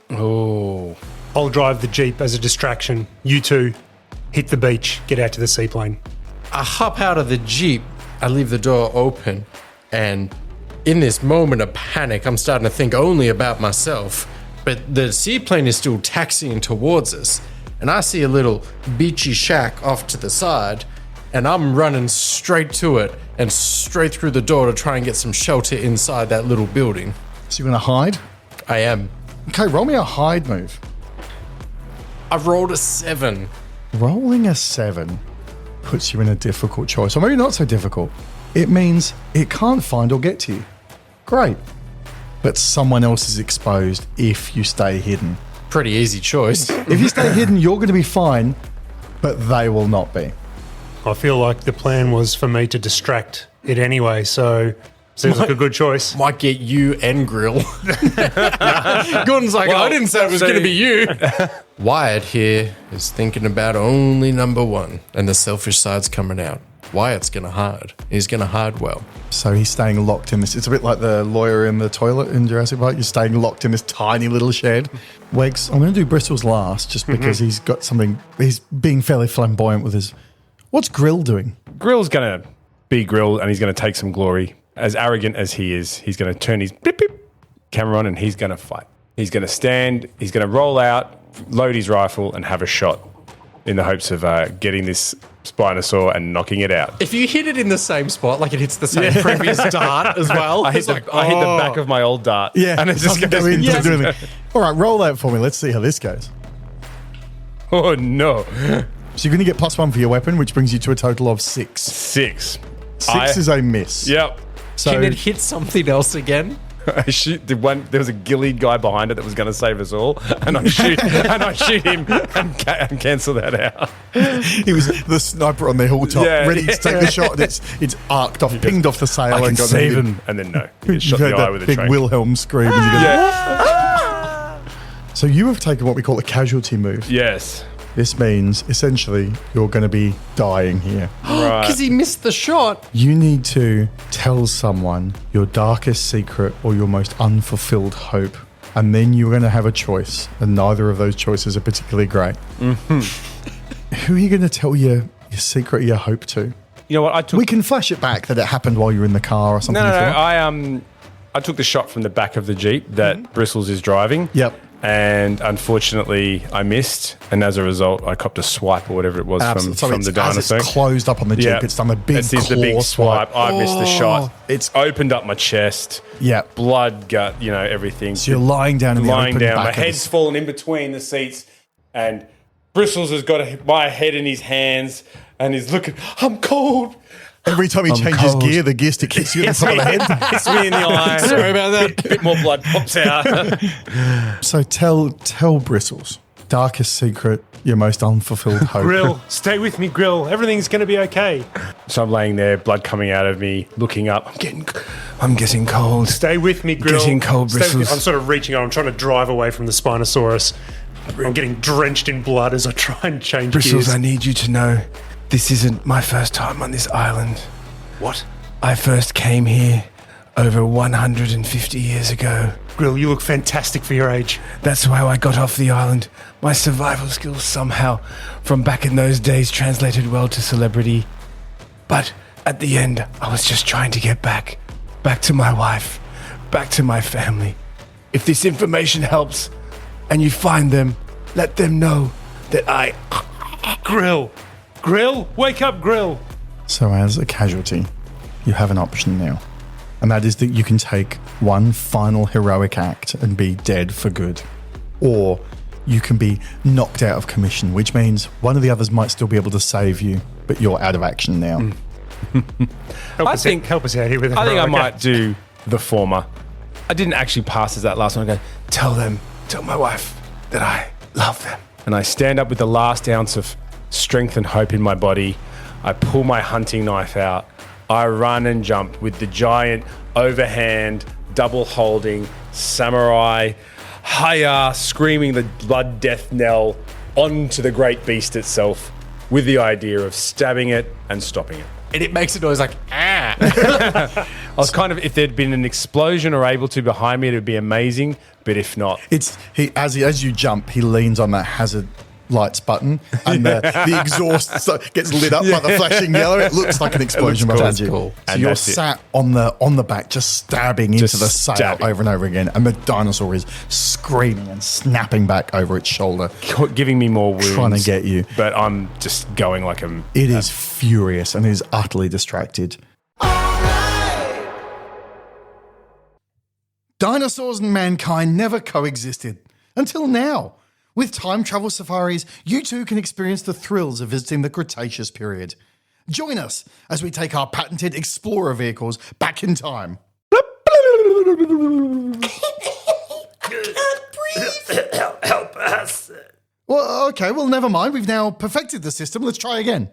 Oh. I'll drive the Jeep as a distraction. You two hit the beach, get out to the seaplane. I hop out of the Jeep. I leave the door open. And in this moment of panic, I'm starting to think only about myself. But the seaplane is still taxiing towards us. And I see a little beachy shack off to the side. And I'm running straight to it and straight through the door to try and get some shelter inside that little building. So you're going to hide? I am. Okay, roll me a hide move. I've rolled a 7. Rolling a 7 puts you in a difficult choice, or maybe not so difficult. It means it can't find or get to you. Great. But someone else is exposed if you stay hidden. Pretty easy choice. If you stay hidden, you're going to be fine, but they will not be. I feel like the plan was for me to distract it anyway, so seems like a good choice. Might get you and Grill. Gordon's like, I didn't say it was going to be you. Wyatt here is thinking about only number 1, and the selfish side's coming out. Wyatt's going to hide. He's going to hide well. So he's staying locked in this. It's a bit like the lawyer in the toilet in Jurassic Park. You're staying locked in this tiny little shed. Wegs, I'm going to do Bristles last just because he's got something. He's being fairly flamboyant with his. What's Grill doing? Grill's going to be Grill and he's going to take some glory. As arrogant as he is, he's going to turn his beep, beep camera on and he's going to fight. He's going to stand, he's going to roll out, load his rifle and have a shot in the hopes of getting this Spinosaur and knocking it out. If you hit it in the same spot, like it hits the same previous dart as well, I hit the back of my old dart. Yeah. And it just doesn't goes go into yes. doing it. All right, roll that for me. Let's see how this goes. Oh, no. So you're going to get +1 for your weapon, which brings you to a total of 6. 6. 6 is a miss. Yep. So can it hit something else again? I shoot the one. There was a gillied guy behind it that was going to save us all, and I shoot him and cancel that out. he was the sniper on the hilltop, Yeah. ready to take the shot. And it's arced off, pinged off the sail, I can and got save him, and then no, he gets You shot in heard the eye that with a big train. Wilhelm scream. As you go, Yeah. So you have taken what we call a casualty move. Yes. This means essentially you're going to be dying here. Right. Because he missed the shot. You need to tell someone your darkest secret or your most unfulfilled hope, and then you're going to have a choice, and neither of those choices are particularly great. Mm-hmm. Who are you going to tell your secret, your hope to? You know what? We can flash it back that it happened while you were in the car or something. No. if you want. I took the shot from the back of the Jeep that Bristles is driving. Yep. And unfortunately, I missed, and as a result, I copped a swipe or whatever it was Absolutely. from It's, the dinosaur. as it's closed up on the Jeep, Yeah. it's done a big It did claw the big swipe. I missed the shot. It's Opened up my chest. yeah. Blood, gut, everything. So you're lying down in the lying open down. back My of head's fallen in between the seats, and Bristles has got my head in his hands, and he's looking. I'm cold. Every time he changes cold. gear, the gear stick hits you in the top of the head. It's me in the eye. Sorry about that. A bit more blood pops out. So tell Bristles, darkest secret, your most unfulfilled hope. Grill, stay with me, Grill. Everything's going to be okay. So I'm laying there, blood coming out of me, looking up. I'm getting cold. Stay with me, Grill. Getting cold, Stay with me. Bristles. I'm sort of reaching out. I'm trying to drive away from the Spinosaurus. I'm getting drenched in blood as I try and change Bristles, gears. I need you to know this isn't my first time on this island. What? I first came here over 150 years ago. Grill, you look fantastic for your age. That's how I got off the island. My survival skills somehow from back in those days translated well to celebrity. But at the end, I was just trying to get back to my wife, back to my family. If this information helps and you find them, let them know that I... Grill. Grill, wake up, Grill. So as a casualty, you have an option now. And that is that you can take one final heroic act and be dead for good. Or you can be knocked out of commission, which means one of the others might still be able to save you, but you're out of action now. Help I us think- out here with I think I heroic might act. do the former. I didn't actually pass as that last one. I go, tell my wife that I love them. And I stand up with the last ounce of strength and hope in my body. I pull my hunting knife out. I run and jump with the giant overhand, double holding, samurai, hiya, screaming the blood death knell onto the great beast itself with the idea of stabbing it and stopping it. And it makes a noise like, ah. I was kind of, if there'd been an explosion or able to behind me, it would be amazing. But if not, As you jump, he leans on that hazard lights button, and the exhaust gets lit up by the flashing yellow. It looks like an explosion behind you. Cool. So And you're that's it. sat on the back, just stabbing into the sail stabbing. over and over again, and the dinosaur is screaming and snapping back over its shoulder, giving me more wounds. trying to get you. But I'm just going like a... It is furious and is utterly distracted. Dinosaurs and mankind never coexisted until now. With time travel safaris, you too can experience the thrills of visiting the Cretaceous period. Join us as we take our patented explorer vehicles back in time. Help us. Well, okay, well, never mind. We've now perfected the system. Let's try again.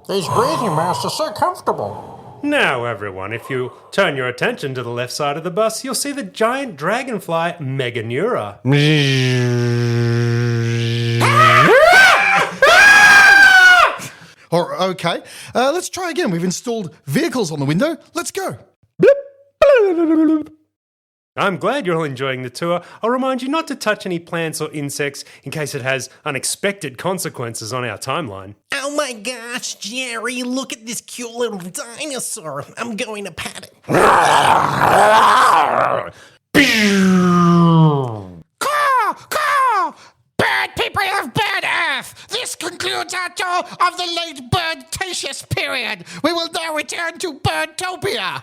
These breathing masks are so comfortable. Now, everyone, if you turn your attention to the left side of the bus, you'll see the giant dragonfly Meganeura. Okay, let's try again. We've installed vehicles on the window. Let's go. I'm glad you're all enjoying the tour. I'll remind you not to touch any plants or insects in case it has unexpected consequences on our timeline. Oh my gosh, Jerry, look at this cute little dinosaur. I'm going to pat it. Caw! Bird people of Bird Earth! This concludes our tour of the late Birdtaceous period. We will now return to Birdtopia.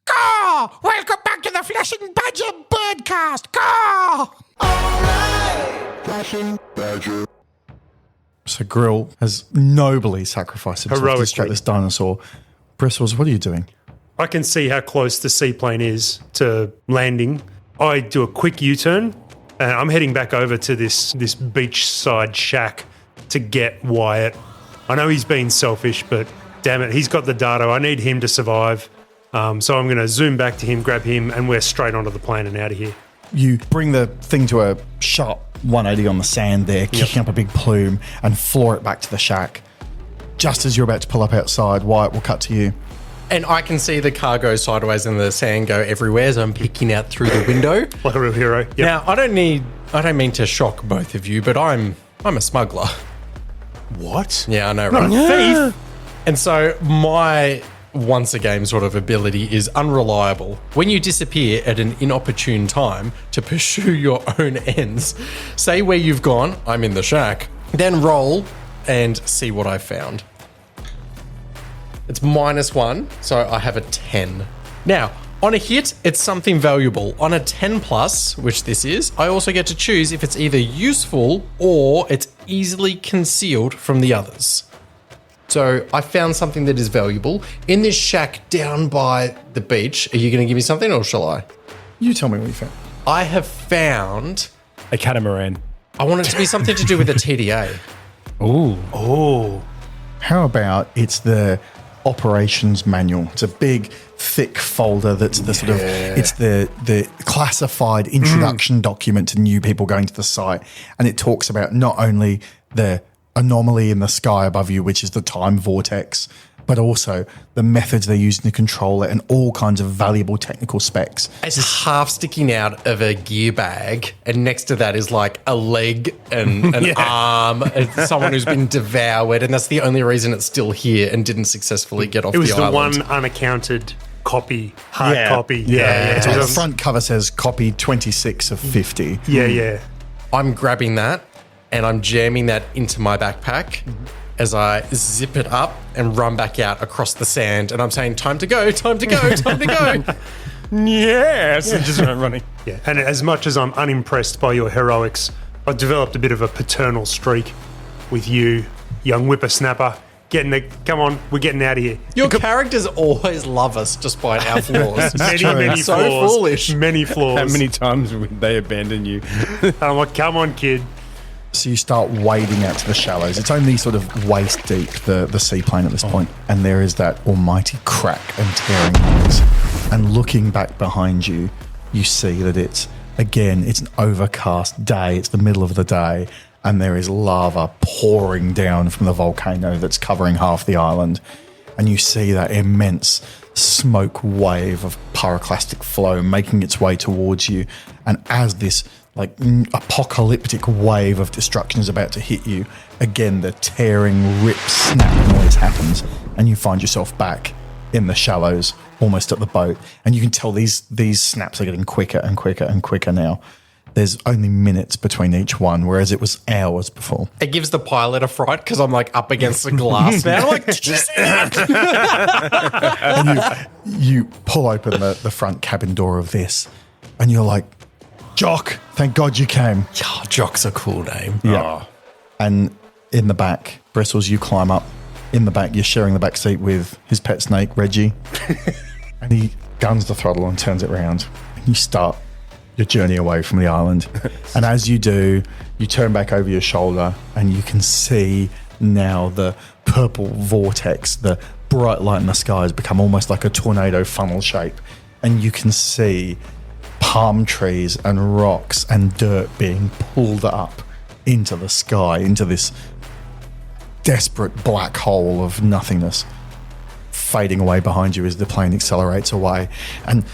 Caw! Welcome back to the Flashing Badger Birdcast. Caw! Flashing Badger. So Grill has nobly sacrificed himself to distract Heroically. this dinosaur. Bristles, what are you doing? I can see how close the seaplane is to landing. I do a quick U-turn, and I'm heading back over to this beachside shack to get Wyatt. I know he's been selfish, but damn it, he's got the data. I need him to survive. So I'm going to zoom back to him, grab him, and we're straight onto the plane and out of here. You bring the thing to a sharp 180 on the sand there, kicking up a big plume, and floor it back to the shack. Just as you're about to pull up outside, Wyatt will cut to you. And I can see the car go sideways and the sand go everywhere, so I'm peeking out through the window. Like a real hero. Yep. Now, I don't mean to shock both of you, but I'm a smuggler. What? Yeah, I know, Not right? a thief. And so my once a game sort of ability is unreliable. When you disappear at an inopportune time to pursue your own ends, say where you've gone, I'm in the shack, then roll and see what I found. It's -1, so I have a 10. Now, On a hit, it's something valuable. On a 10 plus, which this is, I also get to choose if it's either useful or it's easily concealed from the others. So I found something that is valuable. In this shack down by the beach, are you going to give me something or shall I? You tell me what you found. I have found... A catamaran. I want it to be something to do with a TDA. Ooh. Oh, How about it's the operations manual? It's a big, thick folder that's the sort of, it's the classified introduction document to new people going to the site. And it talks about not only the anomaly in the sky above you, which is the time vortex, but also the methods they're using to control it and all kinds of valuable technical specs. It's half sticking out of a gear bag, and next to that is like a leg and an arm, and someone who's been devoured, and that's the only reason it's still here and didn't successfully get off it was the the island. one unaccounted copy, hard copy. Yeah. So It the was- front cover says copy 26 of 50. yeah. I'm grabbing that and I'm jamming that into my backpack as I zip it up and run back out across the sand, and I'm saying, time to go, time to go, time to go. Yes. And just running. Yeah, and as much as I'm unimpressed by your heroics, I've developed a bit of a paternal streak with you, young whippersnapper. Come on, we're getting out of here. Your characters always love us despite our flaws. Many So flaws. foolish. Many flaws. How many times would they abandon you? And I'm like, come on, kid. So you start wading out to the shallows. It's only sort of waist deep, the seaplane at this point, and there is that almighty crack and tearing noise. And looking back behind you, you see that it's an overcast day. It's the middle of the day, and there is lava pouring down from the volcano that's covering half the island. And you see that immense smoke wave of pyroclastic flow making its way towards you. And as this apocalyptic wave of destruction is about to hit you, again the tearing, rip, snap noise happens, and you find yourself back in the shallows, almost at the boat. And you can tell these snaps are getting quicker and quicker and quicker now. There's only minutes between each one, whereas it was hours before. It gives the pilot a fright because I'm like up against the glass now. I'm like, did you see that? And you pull open the front cabin door of this, and you're like, Jock, thank God you came. Oh, Jock's a cool name. Yeah. And in the back, Bristles, you climb up. In the back, you're sharing the back seat with his pet snake, Reggie. And he guns the throttle and turns it around. And you start your journey away from the island. And as you do, you turn back over your shoulder and you can see now the purple vortex, the bright light in the sky has become almost like a tornado funnel shape. And you can see palm trees and rocks and dirt being pulled up into the sky, into this desperate black hole of nothingness. Fading away behind you as the plane accelerates away, and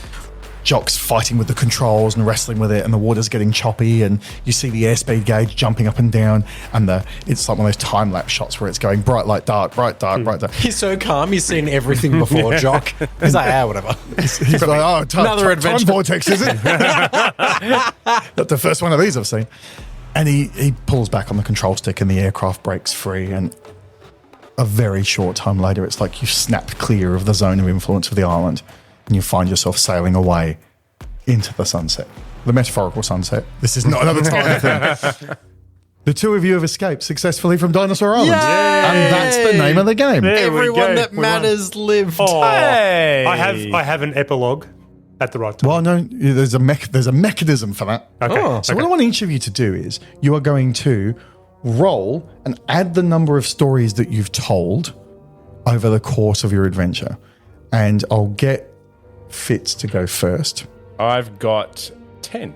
Jock's fighting with the controls and wrestling with it, and the water's getting choppy, and you see the airspeed gauge jumping up and down, and it's like one of those time-lapse shots where it's going bright light, dark, bright, dark, bright, dark. He's so calm. He's seen everything before, Jock. He's like, whatever. He's like, oh, Another time adventure. vortex, is it? Not the first one of these I've seen. And he pulls back on the control stick and the aircraft breaks free, and a very short time later, it's like you've snapped clear of the zone of influence of the island, and you find yourself sailing away into the sunset. The metaphorical sunset. This is not another time thing. The two of you have escaped successfully from Dinosaur Island. Yay! And that's the name of the game. There we Everyone go. that We won. matters lived. Oh, Hey! I have an epilogue at the right time. Well, no, there's a mechanism for that. Okay. So what I want each of you to do is you are going to roll and add the number of stories that you've told over the course of your adventure. And I'll get Fitz to go first. I've got 10.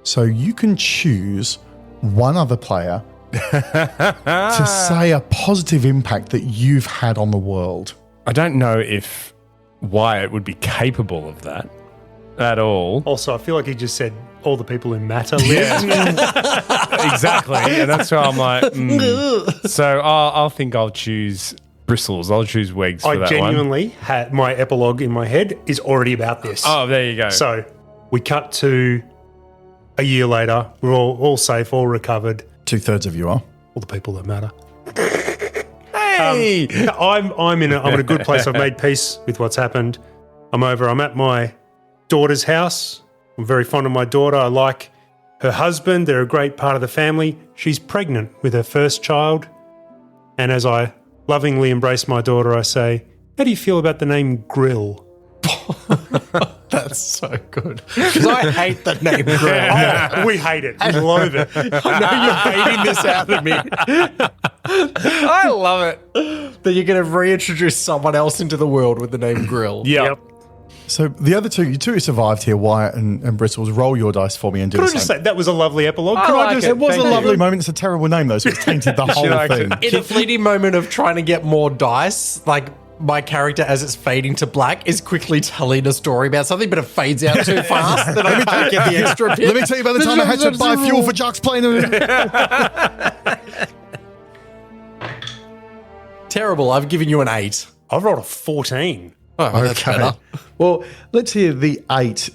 So you can choose one other player to say a positive impact that you've had on the world. I don't know if Wyatt would be capable of that at all. Also, I feel like he just said all the people who matter lived. Exactly. And that's why I'm like, So I'll think I'll choose Bristles. I'll choose Wegs for I that genuinely had my epilogue in my head is already about this. one. Oh, there you go. So we cut to a year later. We're all safe, all recovered. 2/3 of you are. All the people that matter. hey! I'm in a good place. I've made peace with what's happened. I'm over. I'm at my daughter's house. I'm very fond of my daughter. I like her husband. They're a great part of the family. She's pregnant with her first child. And as I lovingly embrace my daughter, I say, how do you feel about the name Grill? That's so good. Because I hate the name Grill. Oh, we hate it. We loathe it. I know you're hating this out of me. I love it that you're going to reintroduce someone else into the world with the name Grill. Yep. So the other two, you two who survived here, Wyatt and Bristles, roll your dice for me and do Could the I just same. say, that was a lovely epilogue. I Could like I just, it. It was Thank a you. lovely moment. It's a terrible name, though, so it's tainted the whole likes thing. it. In a fleeting moment of trying to get more dice, like my character, as it's fading to black, is quickly telling a story about something, but it fades out too fast that I can't get the extra bit. Let me tell you about the time I had to buy fuel for Jock's plane. Terrible. I've given you an 8. I've rolled a 14. Oh, that's better. Well, let's hear the 8.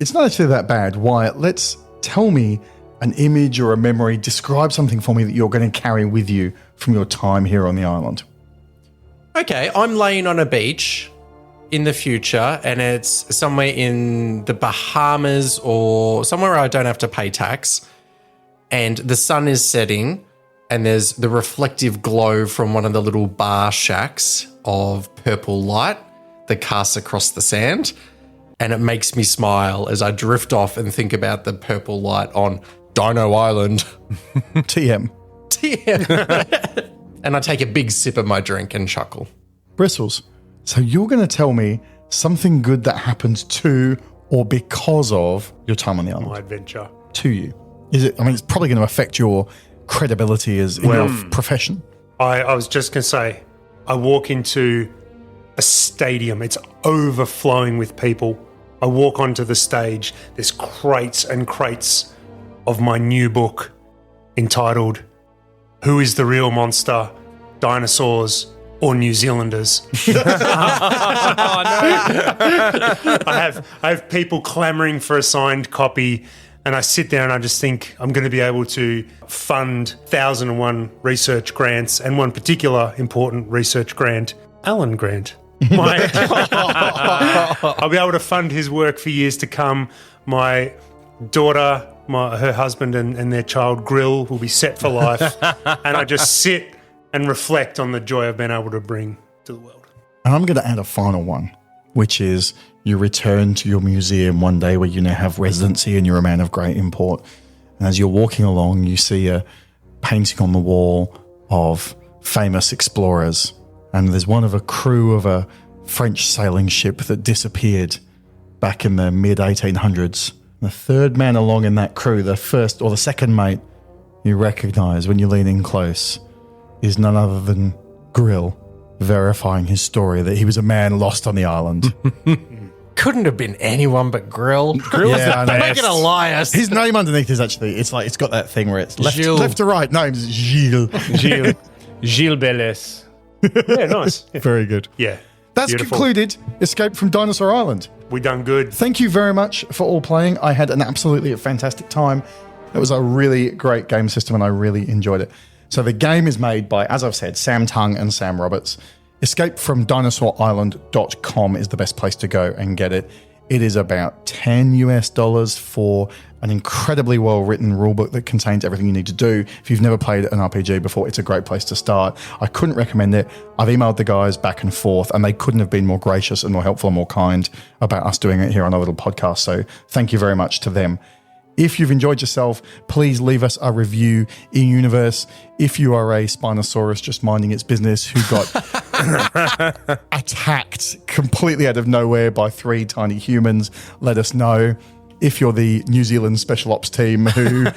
It's not actually that bad. Wyatt, let's tell me an image or a memory. Describe something for me that you're going to carry with you from your time here on the island. Okay, I'm laying on a beach in the future, and it's somewhere in the Bahamas or somewhere where I don't have to pay tax. And the sun is setting, and there's the reflective glow from one of the little bar shacks of purple light that casts across the sand. And it makes me smile as I drift off and think about the purple light on Dino Island. TM. And I take a big sip of my drink and chuckle. Bristles. So you're going to tell me something good that happened to or because of your time on the island. My adventure. To you. Is it? I mean, it's probably going to affect your credibility as in your profession. I was just going to say, I walk into a stadium. It's overflowing with people. I walk onto the stage. There's crates and crates of my new book entitled Who is the Real Monster? Dinosaurs or New Zealanders? I have people clamoring for a signed copy, and I sit there and I just think I'm going to be able to fund 1,001 research grants and one particular important research grant, Alan Grant. I'll be able to fund his work for years to come. My daughter, her husband and their child Grill will be set for life. And I just sit and reflect on the joy I've been able to bring to the world. And I'm going to add a final one, which is you return to your museum one day where you now have residency and you're a man of great import. And as you're walking along, you see a painting on the wall of famous explorers. And there's one of a crew of a French sailing ship that disappeared back in the mid-1800s. The third man along in that crew, the first or the second mate you recognize when you lean in close, is none other than Grill, verifying his story that he was a man lost on the island. Couldn't have been anyone but Grill. Grill Yeah, is I know. the Make it Elias. His name underneath is actually, it's got that thing where it's Gilles. left to right. No, it's Gilles. Gilles Bellis. Yeah, nice. Yeah. Very good. Yeah. That's Beautiful. concluded Escape from Dinosaur Island. We done good. Thank you very much for all playing. I had an absolutely fantastic time. It was a really great game system and I really enjoyed it. So the game is made by, as I've said, Sam Tung and Sam Roberts. EscapeFromDinosaurIsland.com is the best place to go and get it. It is about $10 for an incredibly well-written rulebook that contains everything you need to do. If you've never played an RPG before, it's a great place to start. I couldn't recommend it. I've emailed the guys back and forth, and they couldn't have been more gracious and more helpful and more kind about us doing it here on our little podcast. So thank you very much to them. If you've enjoyed yourself, please leave us a review in universe. If you are a Spinosaurus just minding its business who got attacked completely out of nowhere by 3 tiny humans, let us know. If you're the New Zealand Special Ops team who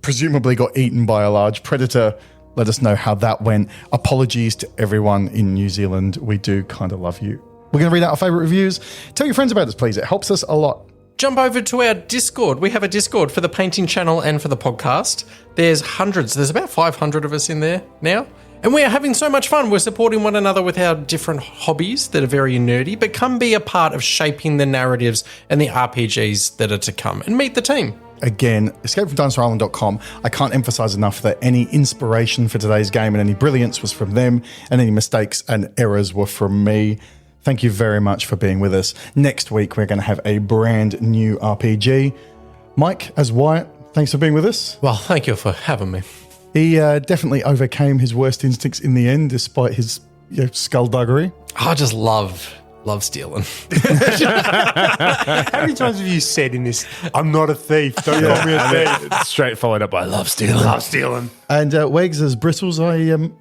presumably got eaten by a large predator, let us know how that went. Apologies to everyone in New Zealand. We do kind of love you. We're going to read out our favourite reviews. Tell your friends about us, please. It helps us a lot. Jump over to our Discord. We have a Discord for the painting channel and for the podcast. There's hundreds. There's about 500 of us in there now. And we are having so much fun. We're supporting one another with our different hobbies that are very nerdy, but come be a part of shaping the narratives and the RPGs that are to come and meet the team. Again, escapefromdinosaurIsland.com. I can't emphasize enough that any inspiration for today's game and any brilliance was from them, and any mistakes and errors were from me. thank you very much for being with us. Next week, we're going to have a brand new RPG. Mike, as Wyatt, thanks for being with us. Well, thank you for having me. He definitely overcame his worst instincts in the end, despite his skullduggery. I just love stealing. How many times have you said in this, I'm not a thief, don't call me a thief? Straight followed up by love stealing. Love stealing. And Wegs as Bristles, I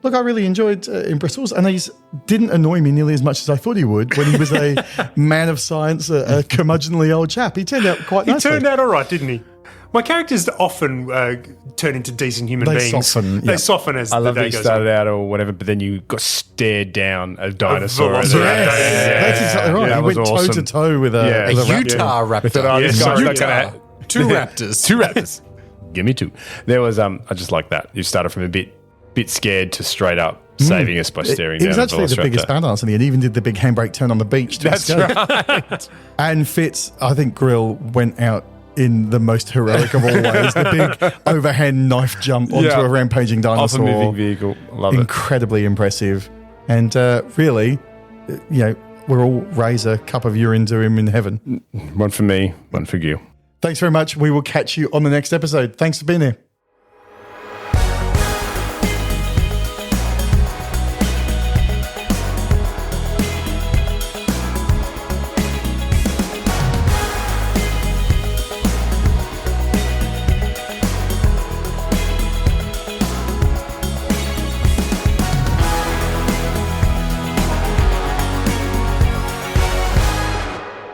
really enjoyed in Bristles, and he didn't annoy me nearly as much as I thought he would when he was a man of science, a curmudgeonly old chap. He turned out quite nicely. He turned out all right, didn't he? My characters often turn into decent human beings. They soften as I the love that day you goes started on. out or whatever, but then you got stared down a dinosaur. velociraptor. That's exactly right. that He was went awesome. toe to toe with Yeah. a A raptor. Utah raptor. We thought, this guy's not gonna. Two raptors. Two raptors. Give me two. There was I just like that. You started from a bit scared to straight up saving us by staring He down. was actually the biggest badass, and he even did the big handbrake turn on the beach to That's escape. right. And Fitz, I think Grill went out in the most heroic of all ways. The big overhand knife jump onto Yeah. a rampaging Off a dinosaur. moving vehicle. Love it. Incredibly impressive. And really, we'll all raise a cup of urine to him in heaven. One for me, one for you. Thanks very much. We will catch you on the next episode. Thanks for being here.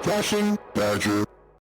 Flashing badger.